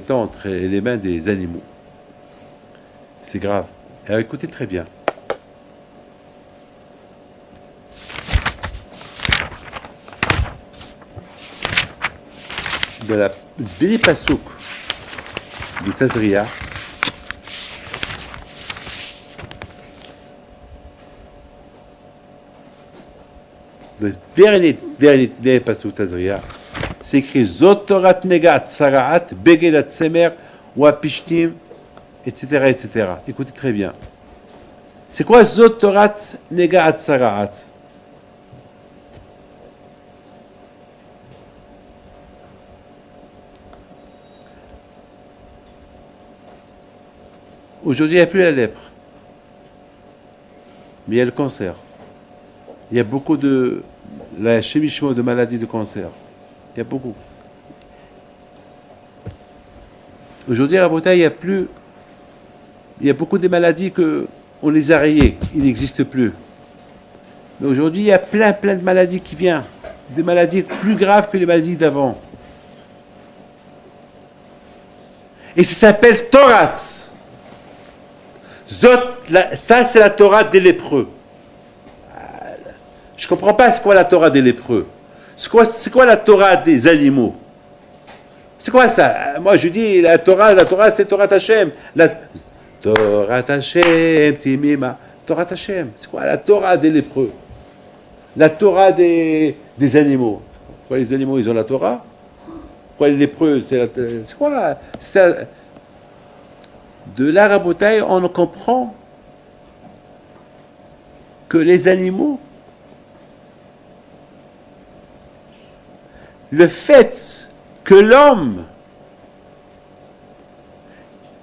entre les mains des animaux. C'est grave. Alors écoutez très bien. Dans la Béni Passouk du Tazria, le dernier passage Tazria, c'est écrit Zotorat Negat Saraat, Begedat Semer, Wapishtim, etc., etc. Écoutez très bien. C'est quoi Zotorat Negat Saraat? Aujourd'hui, il n'y a plus la lèpre, mais il y a le cancer. Il y a beaucoup de la chimichement de maladies de cancer. Il y a beaucoup. Aujourd'hui, à la Bretagne, il y a plus. Il y a beaucoup de maladies que on les a rayées. Ils n'existent plus. Mais aujourd'hui, il y a plein de maladies qui viennent. Des maladies plus graves que les maladies d'avant. Et ça s'appelle Torah. Ça, c'est la Torah des lépreux. Je ne comprends pas c'est quoi la Torah des lépreux. C'est quoi la Torah des animaux? C'est quoi ça? Moi, je dis, la Torah, c'est Torah Hashem. Torah Hashem, Timima. Torah Hashem. C'est quoi la Torah des lépreux? La Torah des animaux. Quoi, les animaux, ils ont la Torah? Quoi, les lépreux, c'est quoi? De l'Arabotaï, on comprend que les animaux, le fait que l'homme,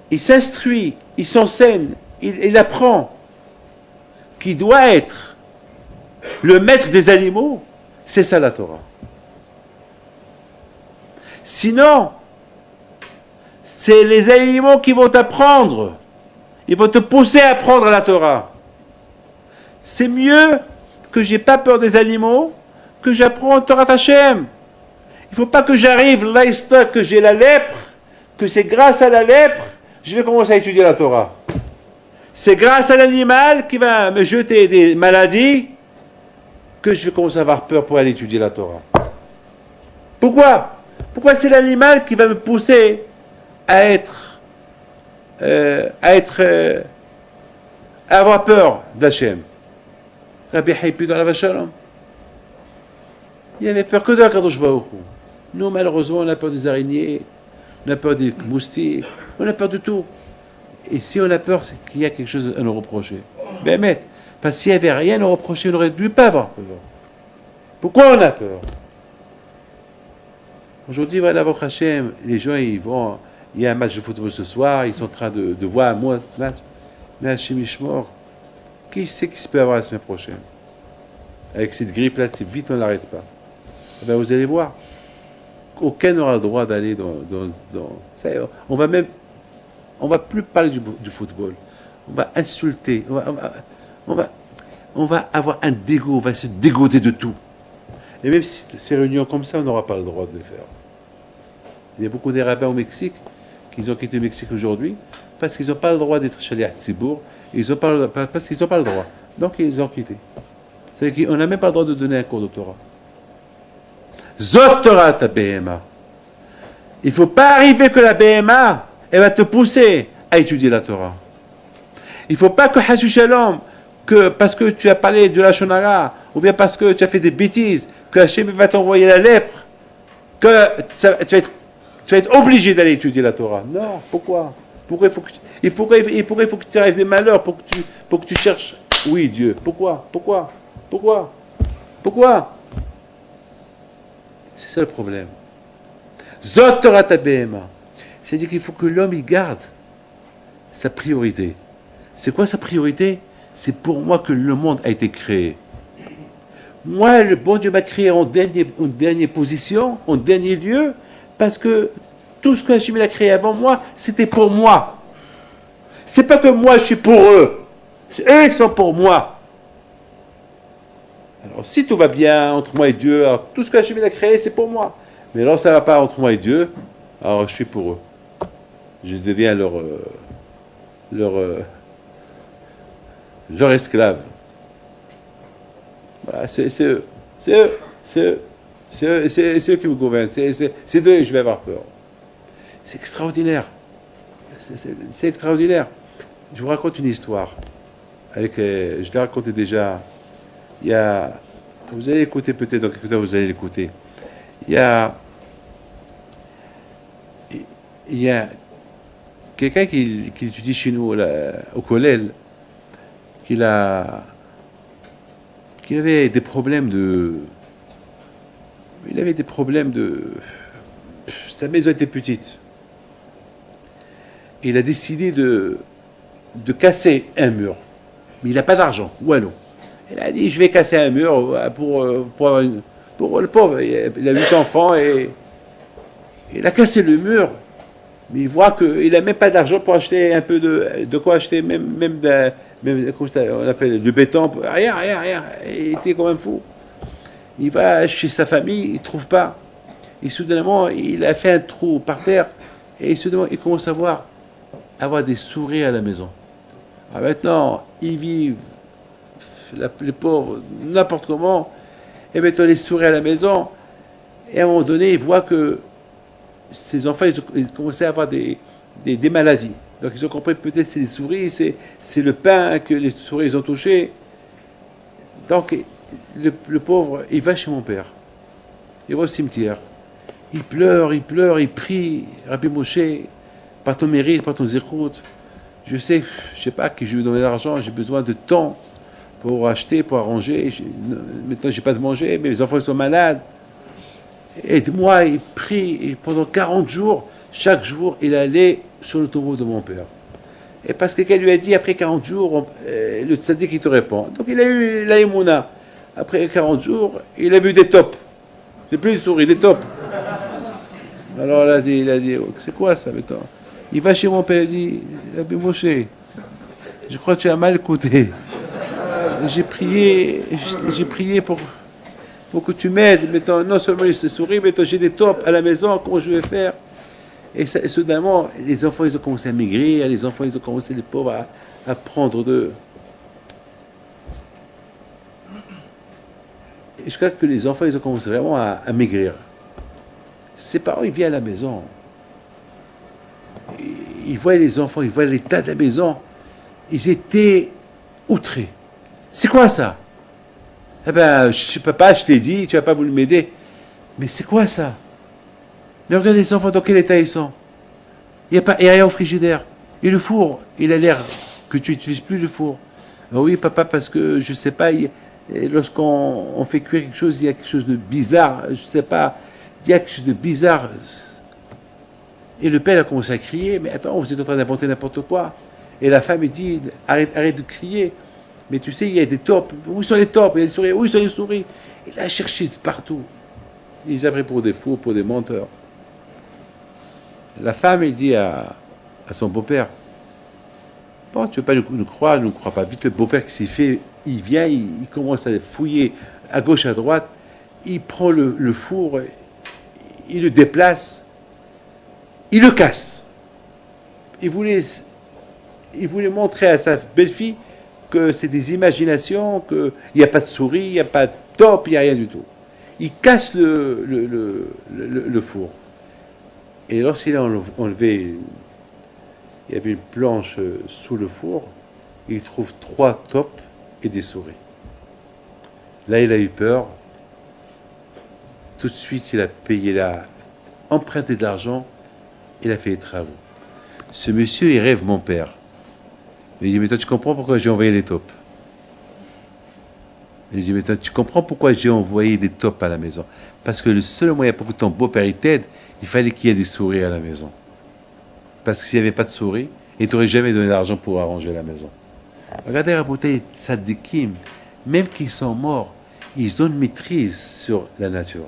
il s'instruit, il s'enseigne, il apprend qu'il doit être le maître des animaux, c'est ça la Torah. Sinon, c'est les animaux qui vont t'apprendre. Ils vont te pousser à apprendre la Torah. C'est mieux que j'ai pas peur des animaux, que j'apprends Torah Hashem. Il ne faut pas que j'arrive là, que j'ai la lèpre, que c'est grâce à la lèpre, je vais commencer à étudier la Torah. C'est grâce à l'animal qui va me jeter des maladies que je vais commencer à avoir peur pour aller étudier la Torah. Pourquoi? Pourquoi c'est l'animal qui va me pousser à avoir peur d'Hachem? Rabbi Haipi dans la Vachalom, il avait peur que d'Akadosh Baruch Hu. Nous, malheureusement, on a peur des araignées, on a peur des moustiques, on a peur de tout. Et si on a peur, c'est qu'il y a quelque chose à nous reprocher. Ben, parce qu'il n'y avait rien à nous reprocher, on n'aurait dû pas avoir peur. Pourquoi on a peur? Aujourd'hui, voilà, Baruch Hashem, les gens, ils vont, il y a un match de football ce soir, ils sont en train de voir un match. Mais Hachem Ishmor, qui sait qui se peut avoir la semaine prochaine? Avec cette grippe-là, c'est vite, on n'arrête pas. Eh bien, vous allez voir. Aucun n'aura le droit d'aller ça, on va plus parler du football. On va insulter. On va avoir un dégoût. On va se dégoûter de tout. Et même si ces réunions comme ça, on n'aura pas le droit de les faire. Il y a beaucoup des rabbins au Mexique qui ont quitté le Mexique aujourd'hui parce qu'ils n'ont pas le droit d'être chez les Hatzibour. Parce qu'ils n'ont pas le droit. Donc, ils ont quitté. C'est-à-dire qu'on n'a même pas le droit de donner un cours de Torah. Zot Torah ta BMA. Il ne faut pas arriver que la BMA, elle va te pousser à étudier la Torah. Il ne faut pas que Hassu Shalom, que parce que tu as parlé de la Shonara, ou bien parce que tu as fait des bêtises, que Hachem va t'envoyer la lèpre, que tu vas être obligé d'aller étudier la Torah. Non, pourquoi? Pourquoi il faut que tu arrives des malheurs pour que tu cherches, oui Dieu, pourquoi? C'est ça le problème. Zot Torah ta BMA. C'est-à-dire qu'il faut que l'homme il garde sa priorité. C'est quoi sa priorité? C'est pour moi que le monde a été créé. Moi, le bon Dieu m'a créé en dernière position, en dernier lieu, parce que tout ce que Hachem a créé avant moi, c'était pour moi. C'est pas que moi je suis pour eux. Eux, ils sont pour moi. Alors, si tout va bien entre moi et Dieu, alors tout ce que Hachem a créé, c'est pour moi. Mais alors, ça ne va pas entre moi et Dieu, alors je suis pour eux. Je deviens leur esclave. Voilà, c'est eux qui me gouvernent. C'est d'eux que je vais avoir peur. C'est extraordinaire. C'est extraordinaire. Je vous raconte une histoire. Je l'ai raconté déjà. Il y a Vous allez écouter peut-être, dans quelques temps, vous allez l'écouter. Il y a, il y a quelqu'un qui étudie chez nous là, au collège, qu'il a, qu'il avait des problèmes de, il avait des problèmes de, sa maison était petite. Il a décidé de casser un mur, mais il n'a pas d'argent. Ou alors, il a dit je vais casser un mur pour le pauvre. Il a 8 enfants et il a cassé le mur. Mais il voit qu'il n'a même pas d'argent pour acheter un peu de quoi acheter, même comment on appelle, du béton. Rien, rien, rien. Il était quand même fou. Il va chez sa famille, il ne trouve pas. Et soudainement, il a fait un trou par terre et soudainement, il commence à avoir des souris à la maison. Alors maintenant, ils vivent, les pauvres, n'importe comment, et maintenant les souris à la maison, et à un moment donné, il voit que ces enfants, ils commençaient à avoir des maladies. Donc ils ont compris que peut-être c'est les souris, c'est le pain que les souris ils ont touché. Donc le pauvre, il va chez mon père. Il va au cimetière. Il pleure, il prie. Rabbi Moshe, par ton mérite, par ton zérout, je sais pas que je vais donner l'argent, j'ai besoin de temps pour acheter, pour arranger. Maintenant, j'ai pas de manger, mais mes enfants sont malades. Aide-moi, il prie, et pendant 40 jours, chaque jour, il allait sur le tombeau de mon père. Et parce que quelqu'un lui a dit, après 40 jours, le tzaddik, il te répond. Donc il a eu la émouna. Après 40 jours, il a vu des tops. C'est plus une souris, des tops. Alors il a dit, c'est quoi ça maintenant? Il va chez mon père, il dit, Rabbi Moshe, je crois que tu as mal écouté. J'ai prié pour que tu m'aides. Maintenant, non seulement il se sourit, mais j'ai des tops à la maison, comment je vais faire? Et soudainement, les enfants, ils ont commencé à maigrir, les enfants, ils ont commencé, les pauvres, à prendre de... Et je crois que les enfants, ils ont commencé vraiment à maigrir. Ses parents, ils viennent à la maison. Ils voient les enfants, ils voient l'état de la maison. Ils étaient outrés. C'est quoi ça? Eh ben, papa, je t'ai dit, tu n'as pas voulu m'aider. Mais c'est quoi ça? Mais regarde les enfants, dans quel état ils sont. Il n'y a rien au frigidaire. Et le four, il a l'air que tu n'utilises plus le four. Ah oui, papa, parce que je ne sais pas, lorsqu'on fait cuire quelque chose, il y a quelque chose de bizarre. Je ne sais pas, il y a quelque chose de bizarre. Et le père a commencé à crier, mais attends, vous êtes en train d'inventer n'importe quoi. Et la femme, elle dit, arrête de crier. Mais tu sais, il y a des tops. Où sont les tops? Il y a des souris. Où sont les souris? Il a cherché partout. Ils avaient pour des fous, pour des menteurs. La femme, elle dit à son beau-père, bon, tu ne veux pas nous croire, ne crois pas. Vite, le beau-père qui s'y fait, il vient, il commence à fouiller à gauche, à droite. Il prend le four, il le déplace, il le casse. Il voulait montrer à sa belle-fille que c'est des imaginations, qu'il n'y a pas de souris, il n'y a pas de top, il n'y a rien du tout. Il casse le four. Et lorsqu'il a enlevé, il y avait une planche sous le four, il trouve 3 tops et des souris. Là, il a eu peur. Tout de suite, il a payé, il a emprunté de l'argent, il a fait les travaux. Ce monsieur, il rêve mon père. Il dit, mais toi, tu comprends pourquoi j'ai envoyé les tops? Il dit, mais toi, tu comprends pourquoi j'ai envoyé des tops à la maison? Parce que le seul moyen pour que ton beau-père t'aide, il fallait qu'il y ait des souris à la maison. Parce que s'il n'y avait pas de souris, il ne t'aurait jamais donné l'argent pour arranger la maison. Regardez, Rabotai, Tzadikim, même qu'ils sont morts, ils ont une maîtrise sur la nature.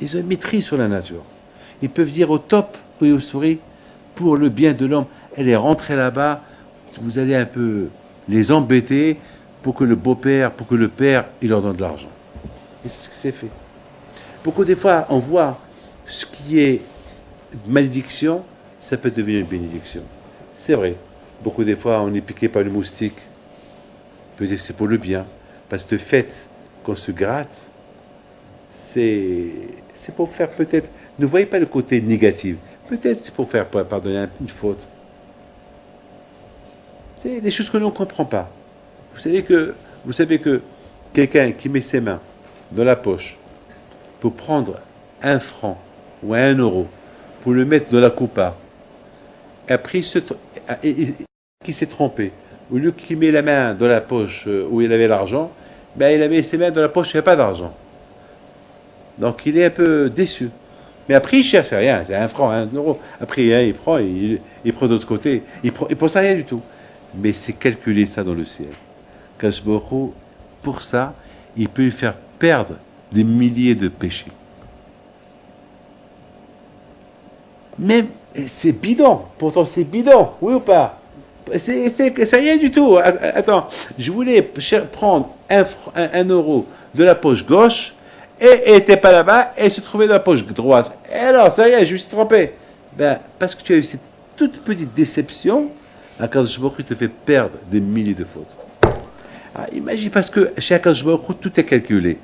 Ils ont une maîtrise sur la nature. Ils peuvent dire au top et aux souris, pour le bien de l'homme, elle est rentrée là-bas, vous allez un peu les embêter pour que le beau-père, pour que le père, il leur donne de l'argent. Et c'est ce qui s'est fait. Beaucoup des fois, on voit ce qui est malédiction, ça peut devenir une bénédiction. C'est vrai. Beaucoup des fois, on est piqué par le moustique. Peut-être que c'est pour le bien. Parce que le fait qu'on se gratte, c'est pour faire peut-être... Ne voyez pas le côté négatif. Peut-être c'est pour faire pardonner une faute. C'est des choses que l'on ne comprend pas. Vous savez que quelqu'un qui met ses mains dans la poche pour prendre 1 franc ou 1 euro pour le mettre dans la coupa, et après qui s'est trompé, au lieu qu'il met la main dans la poche où il avait l'argent, ben il a mis ses mains dans la poche où il n'y a pas d'argent. Donc il est un peu déçu. Mais après il cherche rien, c'est 1 franc, 1 euro. Après hein, il prend, il prend de l'autre côté, il pense à rien du tout. Mais c'est calculer ça dans le ciel. Kadosh Baruch Hu, pour ça, il peut lui faire perdre des milliers de péchés. Même, c'est bidon, pourtant c'est bidon, oui ou pas? C'est rien du tout. Attends, je voulais prendre 1 euro de la poche gauche, et elle n'était pas là-bas, et elle se trouvait dans la poche droite. Et alors, ça y est, je me suis trompé. Ben, parce que tu as eu cette toute petite déception, Akadosh Baruch Hu te fait perdre des milliers de fautes. Ah, imagine, parce que chez Akadosh Baruch Hu, tout est calculé.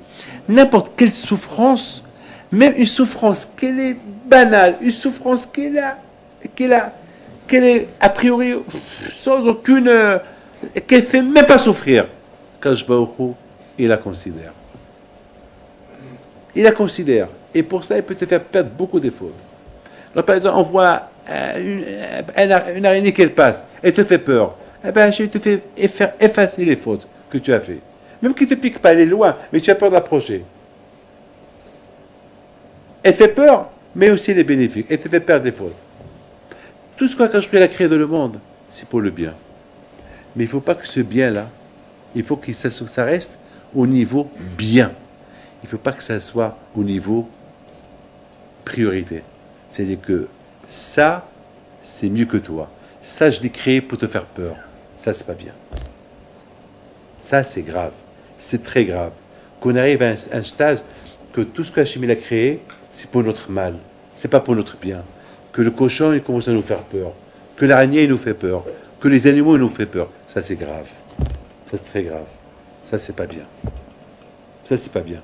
N'importe quelle souffrance, même une souffrance qu'elle est banale, une souffrance qu'elle est a priori sans aucune, qu'elle fait même pas souffrir, Akadosh Baruch Hu, il la considère. Il la considère. Et pour ça, il peut te faire perdre beaucoup de fautes. Alors, par exemple, on voit une araignée qu'elle passe, elle te fait peur. Eh bien, je te fais faire effacer les fautes que tu as fait. Même qu'il ne te pique pas, elle est loin, mais tu as peur d'approcher. Elle fait peur, mais aussi elle est bénéfique. Elle te fait perdre des fautes. Tout ce qu'Akadosh a créé dans le monde, c'est pour le bien. Mais il ne faut pas que ce bien-là, il faut que ça reste au niveau bien. Il ne faut pas que ça soit au niveau priorité. C'est-à-dire que ça, c'est mieux que toi. Ça, je l'ai créé pour te faire peur. Ça, c'est pas bien. Ça, c'est grave. C'est très grave. Qu'on arrive à un stade que tout ce qu'Hachem a créé, c'est pour notre mal. C'est pas pour notre bien. Que le cochon, il commence à nous faire peur. Que l'araignée, il nous fait peur. Que les animaux, ils nous font peur. Ça, c'est grave. Ça, c'est très grave. Ça, c'est pas bien. Ça, c'est pas bien.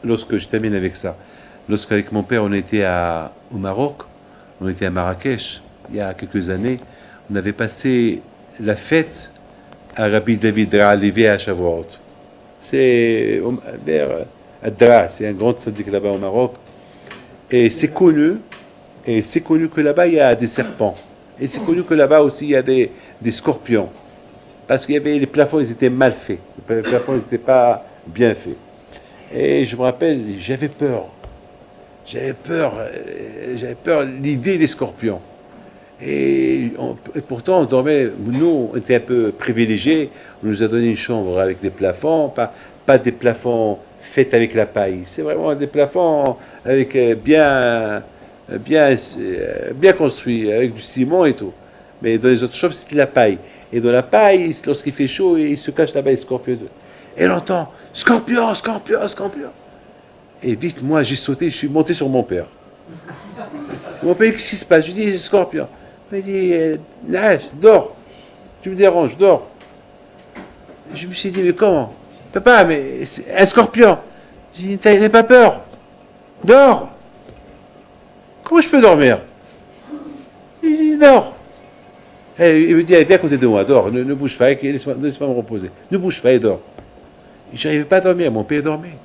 Lorsque je termine avec ça, lorsqu'avec mon père, on était au Maroc, on était à Marrakech, il y a quelques années, on avait passé la fête à Rabbi David Levi à Shavuot. C'est vers Adra, c'est un grand tzaddik là-bas au Maroc. Et c'est connu que là-bas il y a des serpents. Et c'est connu que là-bas aussi il y a des scorpions. Parce qu'il y avait les plafonds, ils étaient mal faits. Les plafonds, ils n'étaient pas bien faits. Et je me rappelle, j'avais peur. J'avais peur l'idée des scorpions. Et pourtant, on dormait, nous, on était un peu privilégiés. On nous a donné une chambre avec des plafonds, pas des plafonds faits avec la paille. C'est vraiment des plafonds avec bien construits, avec du ciment et tout. Mais dans les autres chambres, c'était de la paille. Et dans la paille, lorsqu'il fait chaud, il se cache là-bas les scorpions. Et on entend scorpion, scorpion, scorpion. Et vite, moi, j'ai sauté, je suis monté sur mon père. Mon père, qu'est-ce qui se passe? Je lui dis, scorpion. Il m'a dit, nage, dors. Tu me déranges, dors. Je me suis dit, mais comment? Papa, mais c'est un scorpion. J'ai dit, n'aie pas peur. Dors. Comment je peux dormir? Il dit, dors. Et il me dit, viens à côté de moi, dors, ne bouge pas, laisse-moi me reposer. Ne bouge pas et dors. Je n'arrivais pas à dormir, mon père dormait.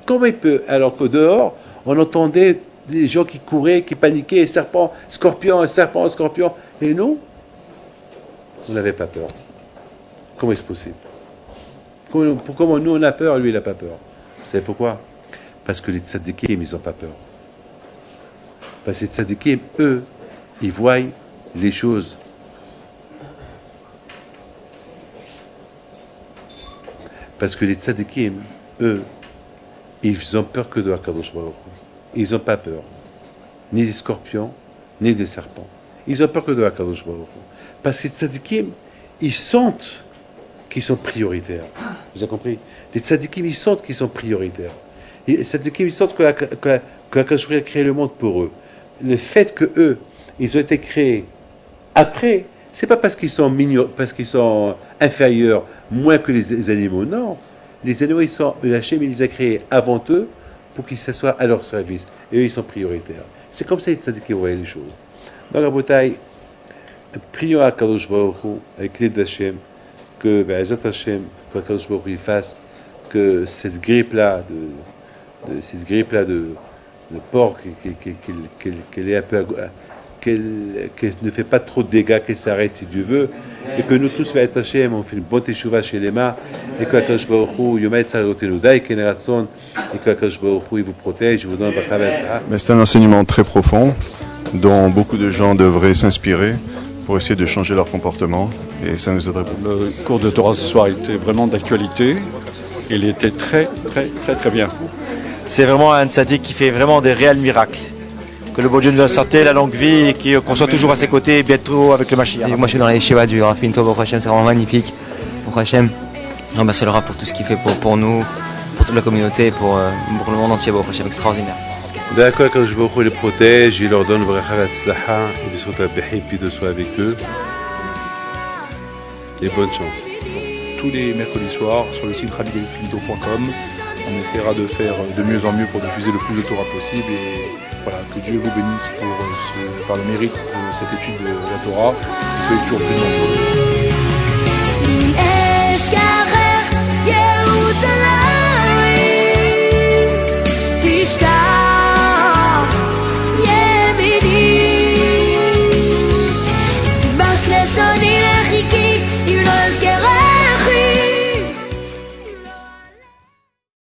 Comment il peut? Alors que dehors, on entendait des gens qui couraient, qui paniquaient, serpent, scorpion, serpent, scorpion. Et nous, on n'avait pas peur. Comment est-ce possible? Comment nous on a peur, lui il n'a pas peur? Vous savez pourquoi? Parce que les tzadikim, ils n'ont pas peur. Parce que les tzadikim, eux, ils voient les choses. Parce que les tzadikim, eux, ils ont peur que de Akadosh Baruch Hu. Ils n'ont pas peur. Ni des scorpions, ni des serpents. Ils ont peur que de Akadosh Baruch Hu. Parce que les tzadikim, ils sentent qu'ils sont prioritaires. Vous avez compris? Les tzadikim, ils sentent qu'ils sont prioritaires. Les tzadikim, ils sentent que Akadosh Baruch Hu a créé le monde pour eux. Le fait que eux, ils ont été créés après, c'est pas parce qu'ils sont mignons, parce qu'ils sont inférieurs, moins que les animaux. Non. Les animaux, Hachem, il les a créés avant eux pour qu'ils s'assoient à leur service. Et eux, ils sont prioritaires. C'est comme ça que qu'ils voyaient les choses. Donc, à Botaï, prions à Kadosh Baruch Hu, avec l'aide d'Hachem, que Be'ezat Hashem, qu'Akadosh Baruch Hu fasse que cette grippe-là de porc, qu'elle est un peu, qu'elle ne fait pas trop de dégâts, qu'elle s'arrête si Dieu veut, et que nous tous, Be'ezat Hashem, on fait une bonne teshuva chez les mains, et que Akadosh Baruch Hu Yomai Tzarotenu Dai Ken Ratzon, et que Akadosh Baruch Hu il vous protège, il vous donne bracha ve'atzlacha. Mais c'est un enseignement très profond dont beaucoup de gens devraient s'inspirer pour essayer de changer leur comportement, et ça nous aiderait beaucoup. Le cours de Torah ce soir était vraiment d'actualité. Il était très bien. C'est vraiment un tzaddik qui fait vraiment des réels miracles. Que le bon Dieu nous a sorti la longue vie et qu'on soit toujours à ses côtés bientôt avec le Mashiach. Moi je suis dans les Yeshiva du Rav Pinto, Baruch Hashem, c'est vraiment magnifique. Baruch Hashem, non, bah, c'est le Rav pour tout ce qu'il fait pour nous, pour toute la communauté, pour le monde entier, Baruch Hashem, extraordinaire. D'accord, quand je les protège, il leur donne bracha ve'atzlacha, et bisous rabbi, puis de soit avec eux. Et bonne chance. Tous les mercredis soirs sur le site rabbidavidpinto.com. On essaiera de faire de mieux en mieux pour diffuser le plus de Torah possible et voilà, que Dieu vous bénisse par le mérite de cette étude de la Torah. Soyez toujours plus nombreux.